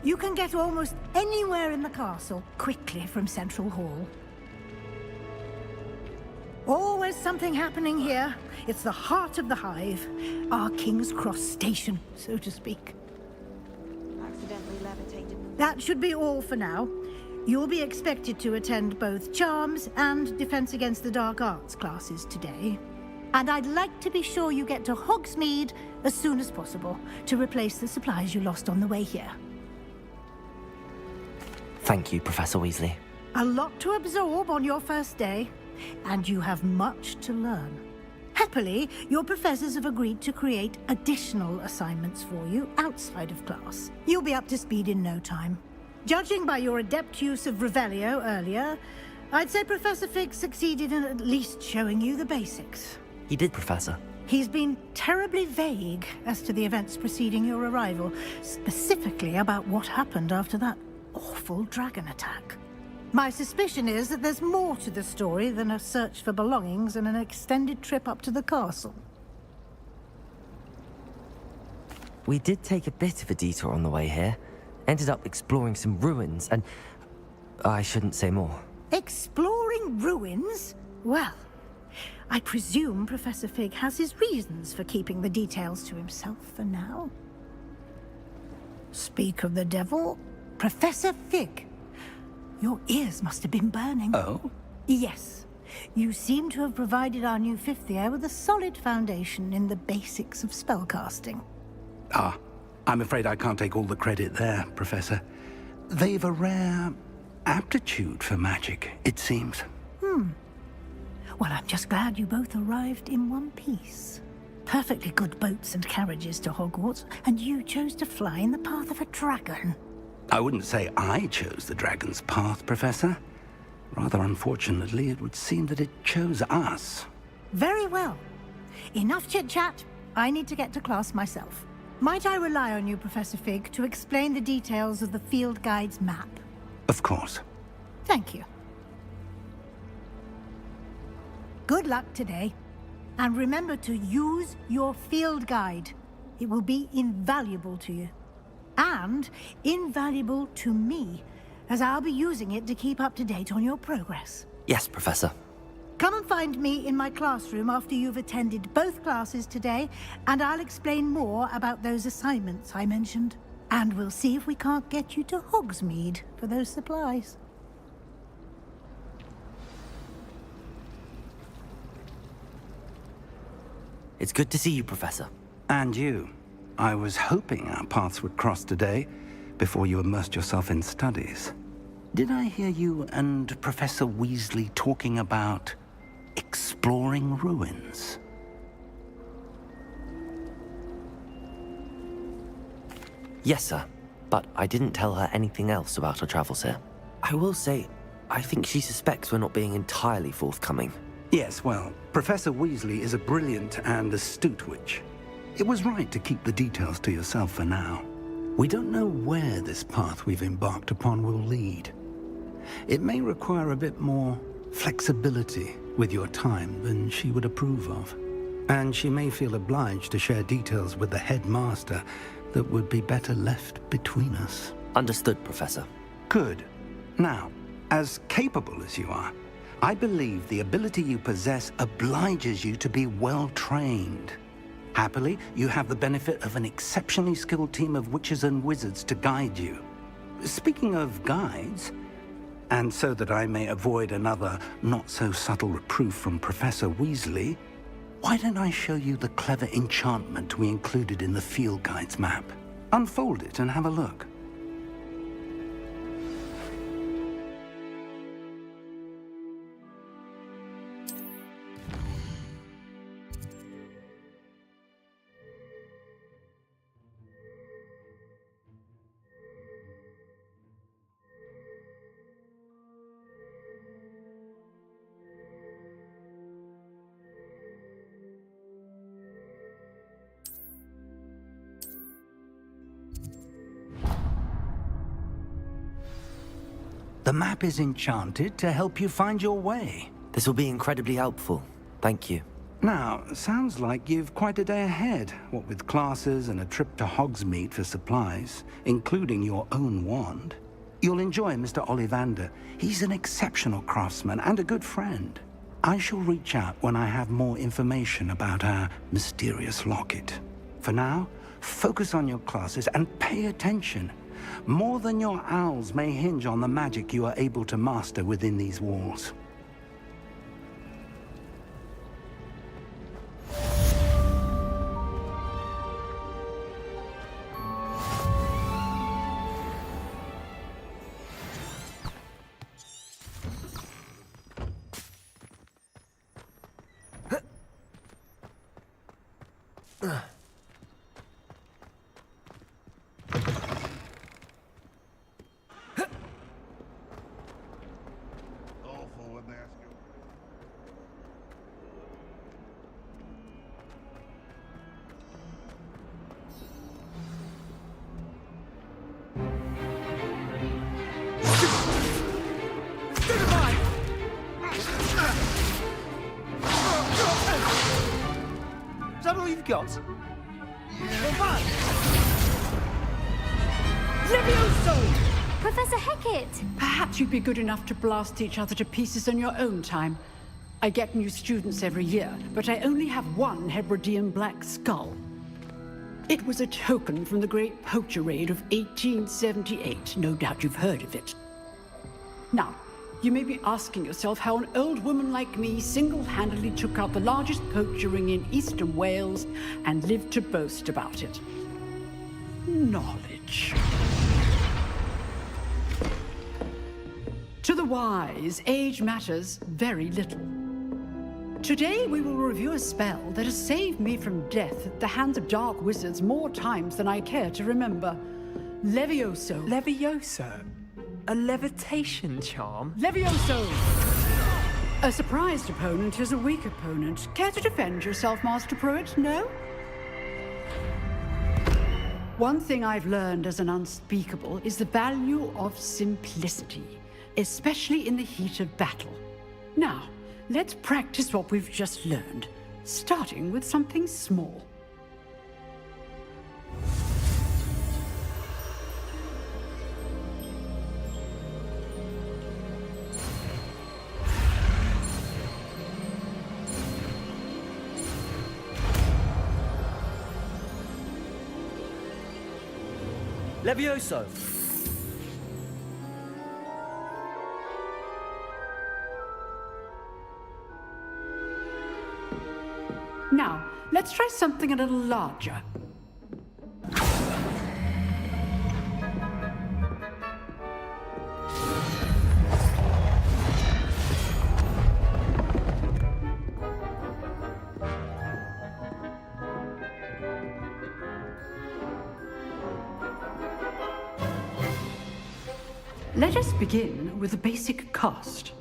You can get almost anywhere in the castle quickly from Central Hall. Always something happening here. It's the heart of the hive. Our King's Cross station, so to speak. Accidentally levitated. That should be all for now. You'll be expected to attend both Charms and Defense Against the Dark Arts classes today. And I'd like to be sure you get to Hogsmeade as soon as possible to replace the supplies you lost on the way here. Thank you, Professor Weasley. A lot to absorb on your first day, and you have much to learn. Happily, your professors have agreed to create additional assignments for you outside of class. You'll be up to speed in no time. Judging by your adept use of Revelio earlier, I'd say Professor Fig succeeded in at least showing you the basics. He did, Professor. He's been terribly vague as to the events preceding your arrival, specifically about what happened after that awful dragon attack. My suspicion is that there's more to the story than a search for belongings and an extended trip up to the castle. We did take a bit of a detour on the way here. Ended up exploring some ruins and... I shouldn't say more. Exploring ruins? Well, I presume Professor Fig has his reasons for keeping the details to himself for now. Speak of the devil, Professor Fig. Your ears must have been burning. Oh? Yes. You seem to have provided our new fifth year with a solid foundation in the basics of spellcasting. Ah, I'm afraid I can't take all the credit there, Professor. They've a rare aptitude for magic, it seems. Well, I'm just glad you both arrived in one piece. Perfectly good boats and carriages to Hogwarts, and you chose to fly in the path of a dragon. I wouldn't say I chose the dragon's path, Professor. Rather unfortunately, it would seem that it chose us. Very well. Enough chit-chat. I need to get to class myself. Might I rely on you, Professor Fig, to explain the details of the field guide's map? Of course. Thank you. Good luck today. And remember to use your field guide. It will be invaluable to you. And invaluable to me, as I'll be using it to keep up to date on your progress. Yes, Professor. Come and find me in my classroom after you've attended both classes today, and I'll explain more about those assignments I mentioned. And we'll see if we can't get you to Hogsmeade for those supplies. It's good to see you, Professor. And you. I was hoping our paths would cross today, before you immersed yourself in studies. Did I hear you and Professor Weasley talking about exploring ruins? Yes, sir. But I didn't tell her anything else about our travels here. I will say, I think she suspects we're not being entirely forthcoming. Yes, well, Professor Weasley is a brilliant and astute witch. It was right to keep the details to yourself for now. We don't know where this path we've embarked upon will lead. It may require a bit more flexibility with your time than she would approve of. And she may feel obliged to share details with the headmaster that would be better left between us. Understood, Professor. Good. Now, as capable as you are, I believe the ability you possess obliges you to be well-trained. Happily, you have the benefit of an exceptionally skilled team of witches and wizards to guide you. Speaking of guides, and so that I may avoid another not-so-subtle reproof from Professor Weasley, why don't I show you the clever enchantment we included in the field guide's map? Unfold it and have a look. The map is enchanted to help you find your way. This will be incredibly helpful. Thank you. Now, sounds like you've quite a day ahead, what with classes and a trip to Hogsmeade for supplies, including your own wand. You'll enjoy Mr. Ollivander. He's an exceptional craftsman and a good friend. I shall reach out when I have more information about our mysterious locket. For now, focus on your classes and pay attention. More than your owls may hinge on the magic you are able to master within these walls. that all you've got? Levioso! Professor Hecat! Perhaps you'd be good enough to blast each other to pieces in your own time. I get new students every year, but I only have one Hebridean black skull. It was a token from the Great Poacher Raid of 1878. No doubt you've heard of it. Now, you may be asking yourself how an old woman like me single-handedly took out the largest poacher ring in eastern Wales and lived to boast about it. Knowledge. To the wise, age matters very little. Today we will review a spell that has saved me from death at the hands of dark wizards more times than I care to remember. Levioso. Levioso? A levitation charm? Levioso! A surprised opponent is a weak opponent. Care to defend yourself, Master Pruitt? No? One thing I've learned as an unspeakable is the value of simplicity, especially in the heat of battle. Now, let's practice what we've just learned, starting with something small. Levioso! Now, let's try something a little larger. Let us begin with the basic cast.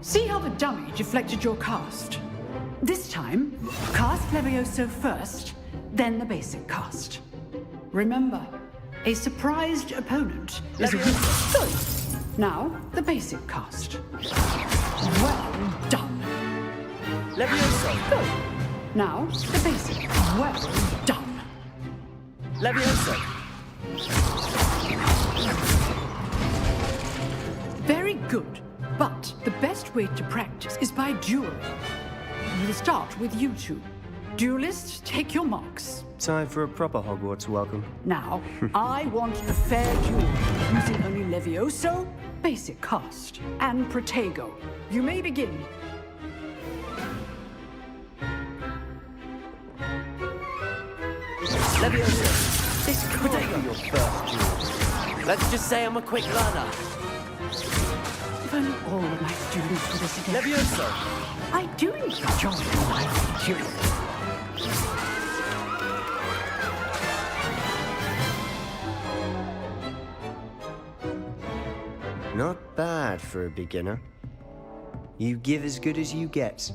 See how the dummy deflected your cast? This time, cast Levioso first, then the basic cast. Remember, a surprised opponent is a wizard. Good. Now, the basic cast. Well done. Levioso! Good. Now, the basic. Well done. Levioso! Very good. But the best way to practice is by dueling. We'll start with you two. Duelists, take your marks. Time for a proper Hogwarts welcome. Now, I want a fair duel, using only Levioso, basic cast, and Protego. You may begin. Levioso! This could be your first duel. Let's just say I'm a quick learner. If only all of my students were this again. Levioso! I do enjoy my duel. Not bad for a beginner. You give as good as you get.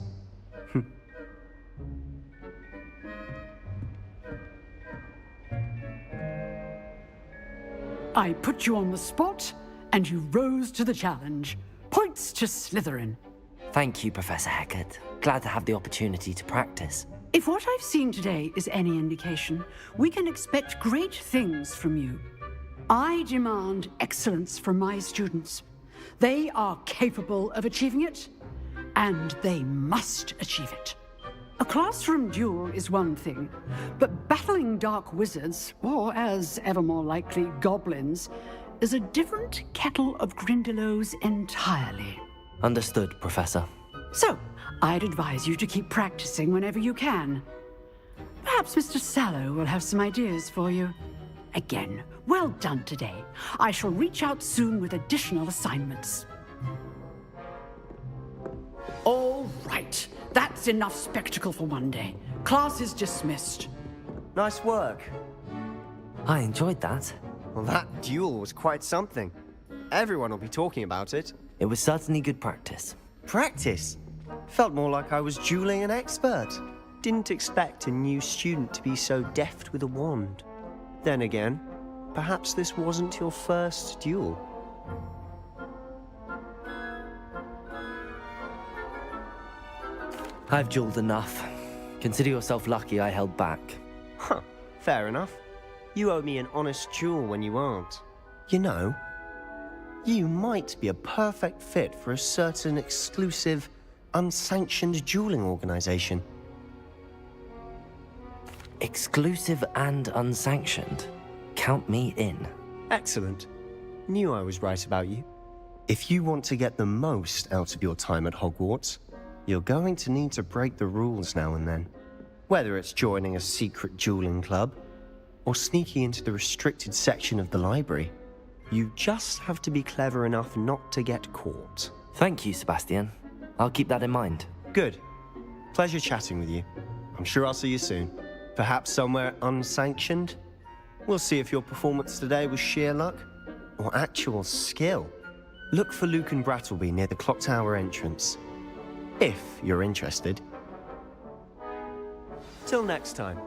I put you on the spot, and you rose to the challenge. Points to Slytherin. Thank you, Professor Hecat. Glad to have the opportunity to practice. If what I've seen today is any indication, we can expect great things from you. I demand excellence from my students. They are capable of achieving it, and they must achieve it. A classroom duel is one thing, but battling dark wizards, or as ever more likely, goblins, is a different kettle of Grindylows entirely. Understood, Professor. So, I'd advise you to keep practicing whenever you can. Perhaps Mr. Sallow will have some ideas for you. Again, well done today. I shall reach out soon with additional assignments. All right. That's enough spectacle for one day. Class is dismissed. Nice work. I enjoyed that. Well, that duel was quite something. Everyone will be talking about it. It was certainly good practice. practice. Felt more like I was dueling an expert. Didn't expect a new student to be so deft with a wand. Then again, perhaps this wasn't your first duel. I've dueled enough. Consider yourself lucky I held back. Huh, fair enough. You owe me an honest duel when you aren't. You know, you might be a perfect fit for a certain exclusive, unsanctioned dueling organization. Exclusive and unsanctioned? Count me in. Excellent. Knew I was right about you. If you want to get the most out of your time at Hogwarts, you're going to need to break the rules now and then. Whether it's joining a secret dueling club, or sneaking into the restricted section of the library, you just have to be clever enough not to get caught. Thank you, Sebastian. I'll keep that in mind. Good. Pleasure chatting with you. I'm sure I'll see you soon. Perhaps somewhere unsanctioned? We'll see if your performance today was sheer luck or actual skill. Look for Luke and Brattleby near the clock tower entrance, if you're interested. Till next time.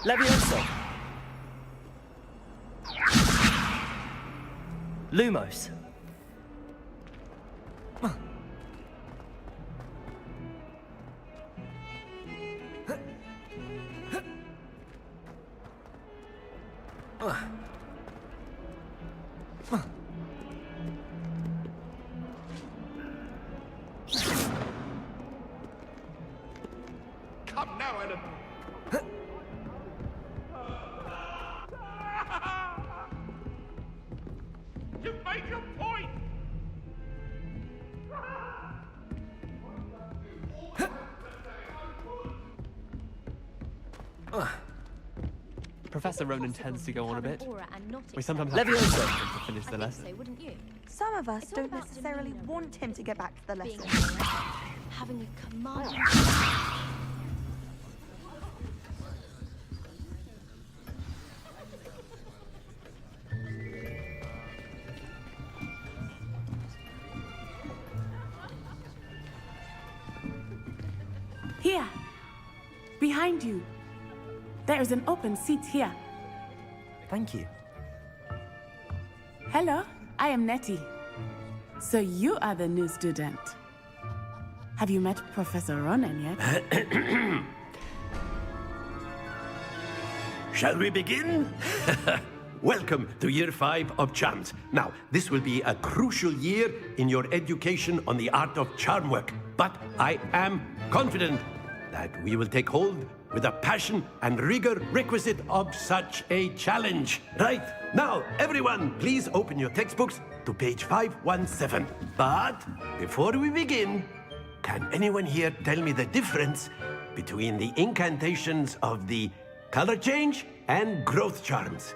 Levioso! Lumos! Come now, Ellen. You've made your point. Professor Ronan tends to go on a bit. We sometimes have to finish the lesson. Some of us don't necessarily want him to get back to the lesson. Having a command. Here, behind you. There is an open seat here. Thank you. Hello, I am Nettie. So you are the new student. Have you met Professor Ronan yet? Shall we begin? Welcome to Year 5 of Charms. Now, this will be a crucial year in your education on the art of charm work. But I am confident that we will take hold with the passion and rigor requisite of such a challenge. Right, now, everyone, please open your textbooks to page 517. But before we begin, can anyone here tell me the difference between the incantations of the color change and growth charms?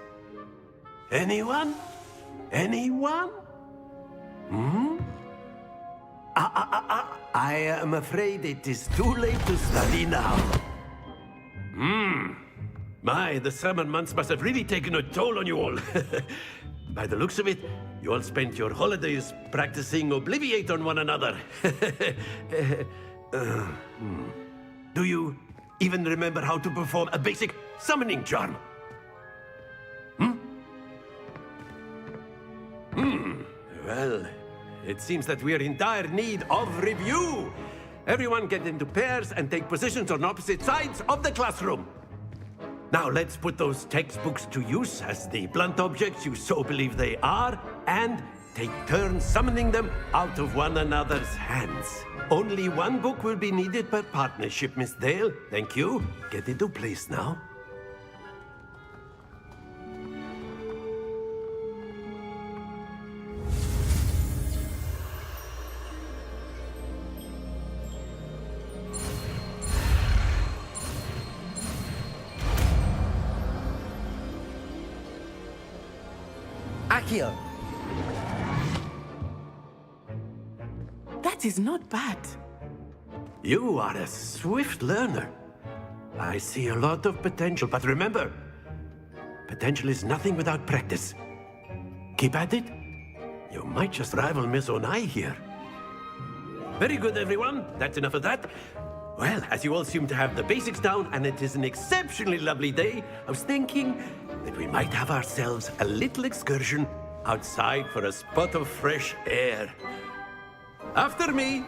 Anyone? Anyone? I am afraid it is too late to study now. My, the summer months must have really taken a toll on you all. By the looks of it, you all spent your holidays practicing Obliviate on one another. Do you even remember how to perform a basic summoning charm? Well, it seems that we are in dire need of review. Everyone get into pairs and take positions on opposite sides of the classroom. Now let's put those textbooks to use as the blunt objects you so believe they are, and take turns summoning them out of one another's hands. Only one book will be needed per partnership, Miss Dale. Thank you. Get into place now. Accio! That is not bad. You are a swift learner. I see a lot of potential, but remember, potential is nothing without practice. Keep at it. You might just rival Miss Onai here. Very good, everyone. That's enough of that. Well, as you all seem to have the basics down, and it is an exceptionally lovely day, I was thinking that we might have ourselves a little excursion outside for a spot of fresh air. After me.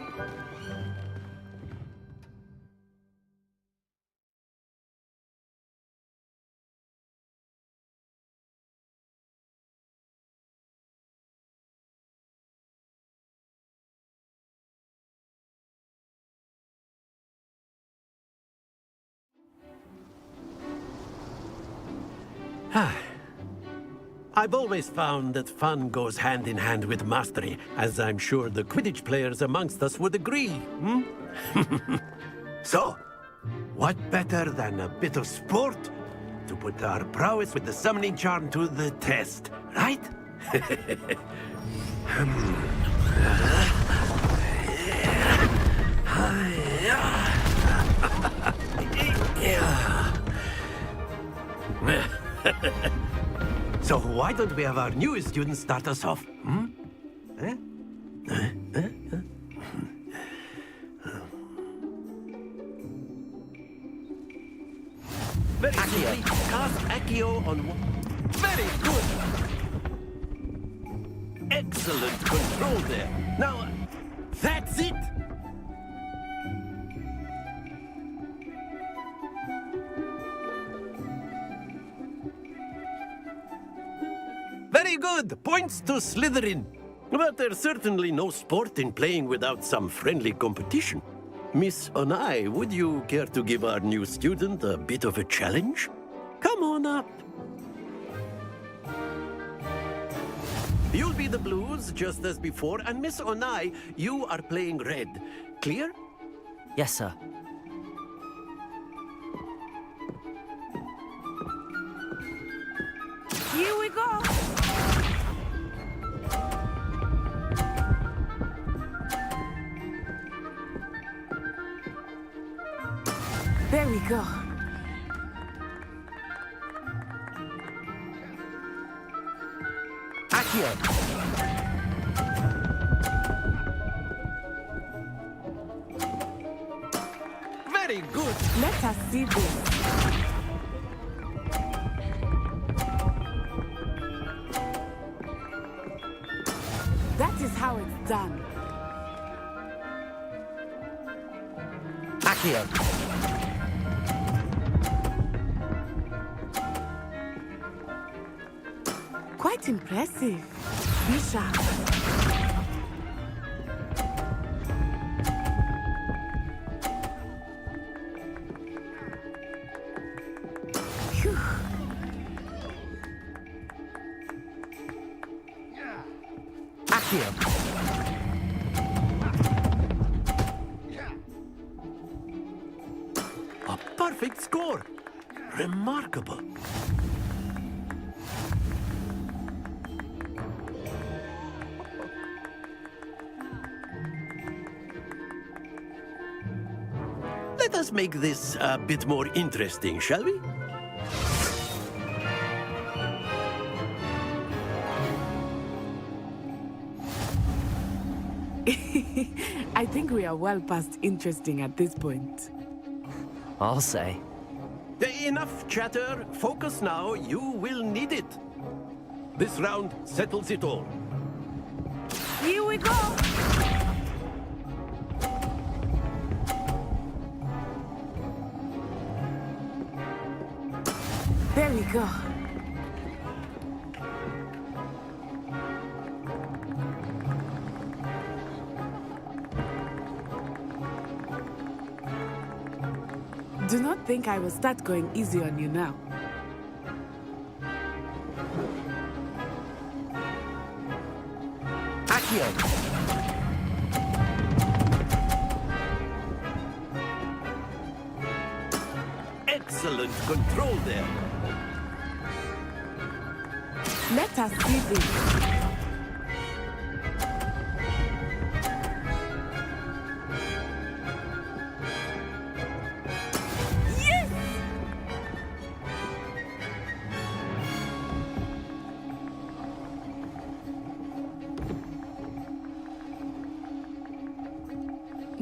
I've always found that fun goes hand in hand with mastery, as I'm sure the Quidditch players amongst us would agree, hmm? So, what better than a bit of sport to put our prowess with the summoning charm to the test, right? So why don't we have our newest student start us off? Hmm? Very simply, cast Accio on one. Very good! Excellent control there. Now, that's it! Very good! Points to Slytherin. But there's certainly no sport in playing without some friendly competition. Miss Onai, would you care to give our new student a bit of a challenge? Come on up. You'll be the blues, just as before, and Miss Onai, you are playing red. Clear? Yes, sir. Here we go! There we go. Accio! Very good! Let us see this. That is how it's done. Accio! Quite impressive. Be sharp. Phew. Accio! A perfect score! Remarkable! Let us make this a bit more interesting, shall we? I think we are well past interesting at this point. I'll say. Enough chatter. Focus now. You will need it. This round settles it all. Here we go! There we go. Do not think I will start going easy on you now. Accio! Excellent control there. Let us see this.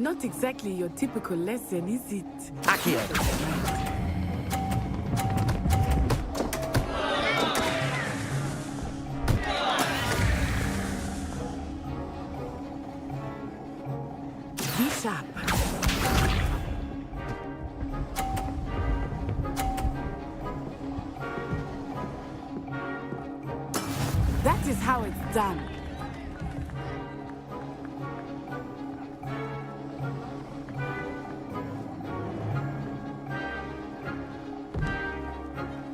Not exactly your typical lesson, is it? Accio! Be sharp. That is how it's done.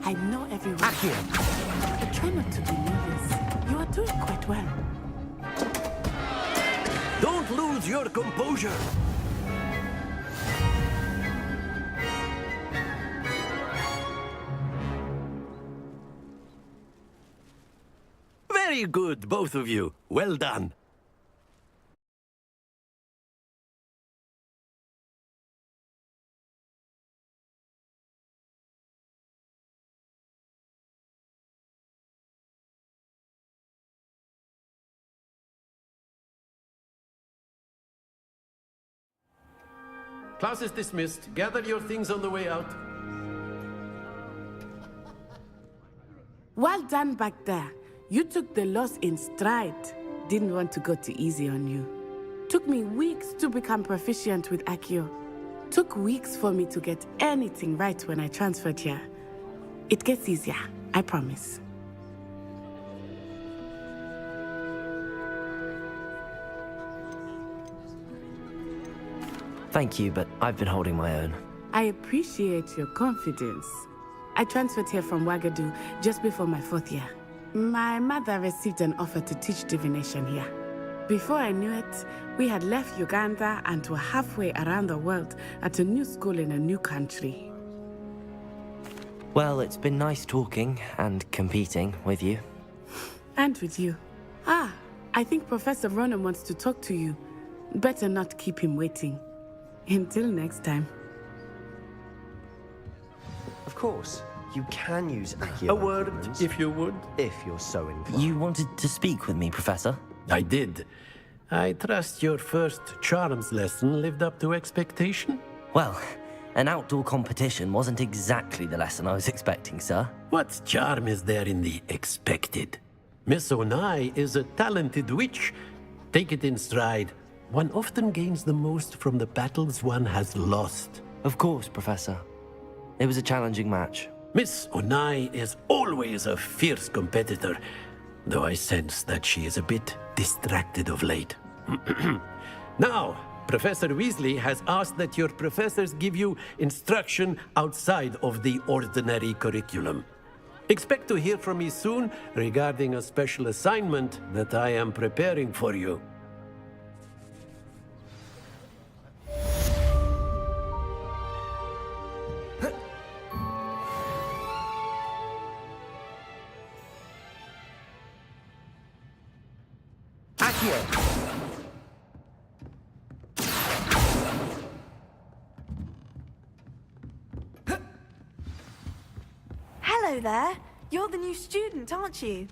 I know everyone. But try not to be nervous. You are doing quite well. Don't lose your composure. Very good, both of you. Well done. Class is dismissed. Gather your things on the way out. Well done back there. You took the loss in stride. Didn't want to go too easy on you. Took me weeks to become proficient with Accio. Took weeks for me to get anything right when I transferred here. It gets easier, I promise. Thank you, but I've been holding my own. I appreciate your confidence. I transferred here from Wagadu just before my 4th year. My mother received an offer to teach divination here. Before I knew it, we had left Uganda and were halfway around the world at a new school in a new country. Well, it's been nice talking and competing with you. And with you. Ah, I think Professor Ronan wants to talk to you. Better not keep him waiting. Until next time. Of course, you can use Accio. A word, if you would. If you're so inclined. You wanted to speak with me, Professor? I did. I trust your first charms lesson lived up to expectation? Well, an outdoor competition wasn't exactly the lesson I was expecting, sir. What charm is there in the expected? Miss Onai is a talented witch. Take it in stride. One often gains the most from the battles one has lost. Of course, Professor. It was a challenging match. Miss Onai is always a fierce competitor, though I sense that she is a bit distracted of late. Now, Professor Weasley has asked that your professors give you instruction outside of the ordinary curriculum. Expect to hear from me soon regarding a special assignment that I am preparing for you. Hello there. You're the new student, aren't you?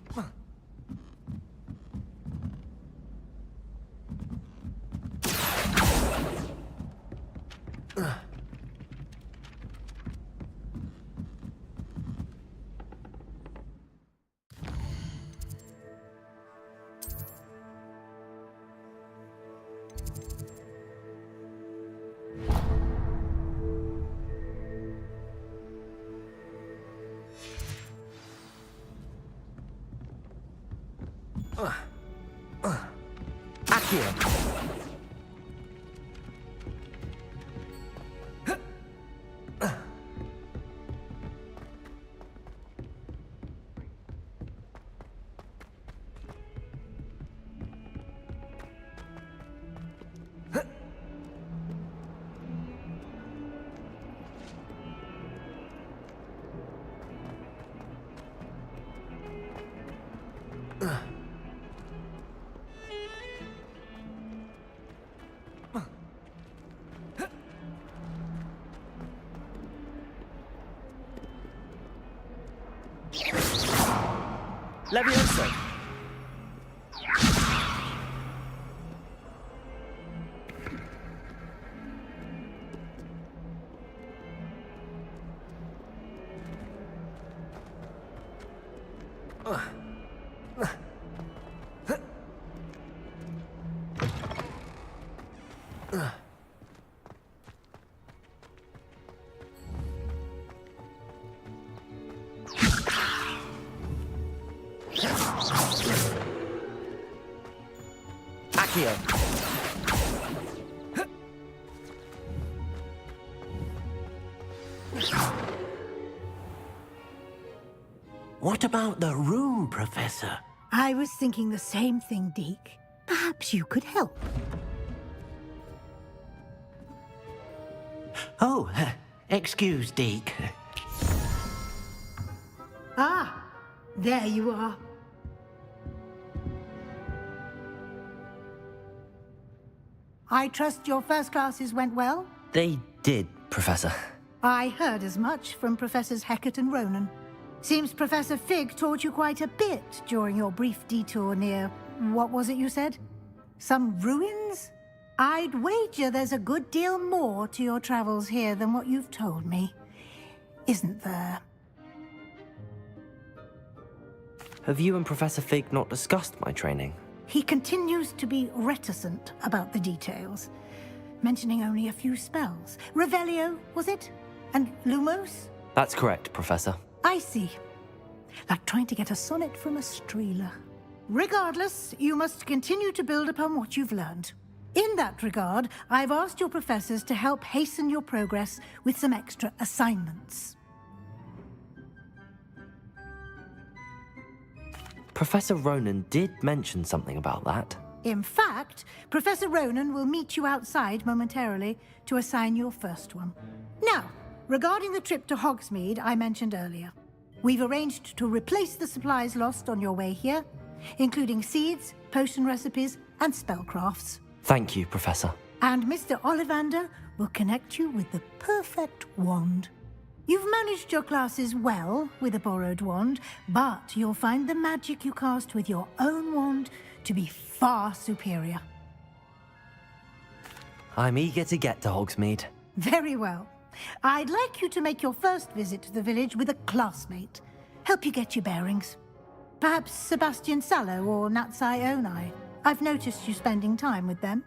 Levioso! Accio. What about the room, Professor? I was thinking the same thing, Deke. Perhaps you could help. Oh, excuse, Deke. Ah, there you are. I trust your first classes went well? They did, Professor. I heard as much from Professors Hecat and Ronan. Seems Professor Fig taught you quite a bit during your brief detour near... what was it you said? Some ruins? I'd wager there's a good deal more to your travels here than what you've told me. Isn't there? Have you and Professor Fig not discussed my training? He continues to be reticent about the details, mentioning only a few spells. Revelio, was it? And Lumos? That's correct, Professor. I see. Like trying to get a sonnet from a streeler. Regardless, you must continue to build upon what you've learned. In that regard, I've asked your professors to help hasten your progress with some extra assignments. Professor Ronan did mention something about that. In fact, Professor Ronan will meet you outside momentarily to assign your first one. Now, regarding the trip to Hogsmeade I mentioned earlier, we've arranged to replace the supplies lost on your way here, including seeds, potion recipes, and spellcrafts. Thank you, Professor. And Mr. Ollivander will connect you with the perfect wand. You've managed your classes well with a borrowed wand, but you'll find the magic you cast with your own wand to be far superior. I'm eager to get to Hogsmeade. Very well. I'd like you to make your first visit to the village with a classmate. Help you get your bearings. Perhaps Sebastian Sallow or Natsai Onai. I've noticed you spending time with them.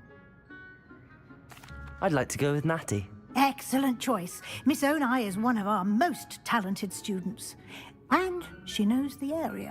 I'd like to go with Natty. Excellent choice. Miss Onai is one of our most talented students. And she knows the area.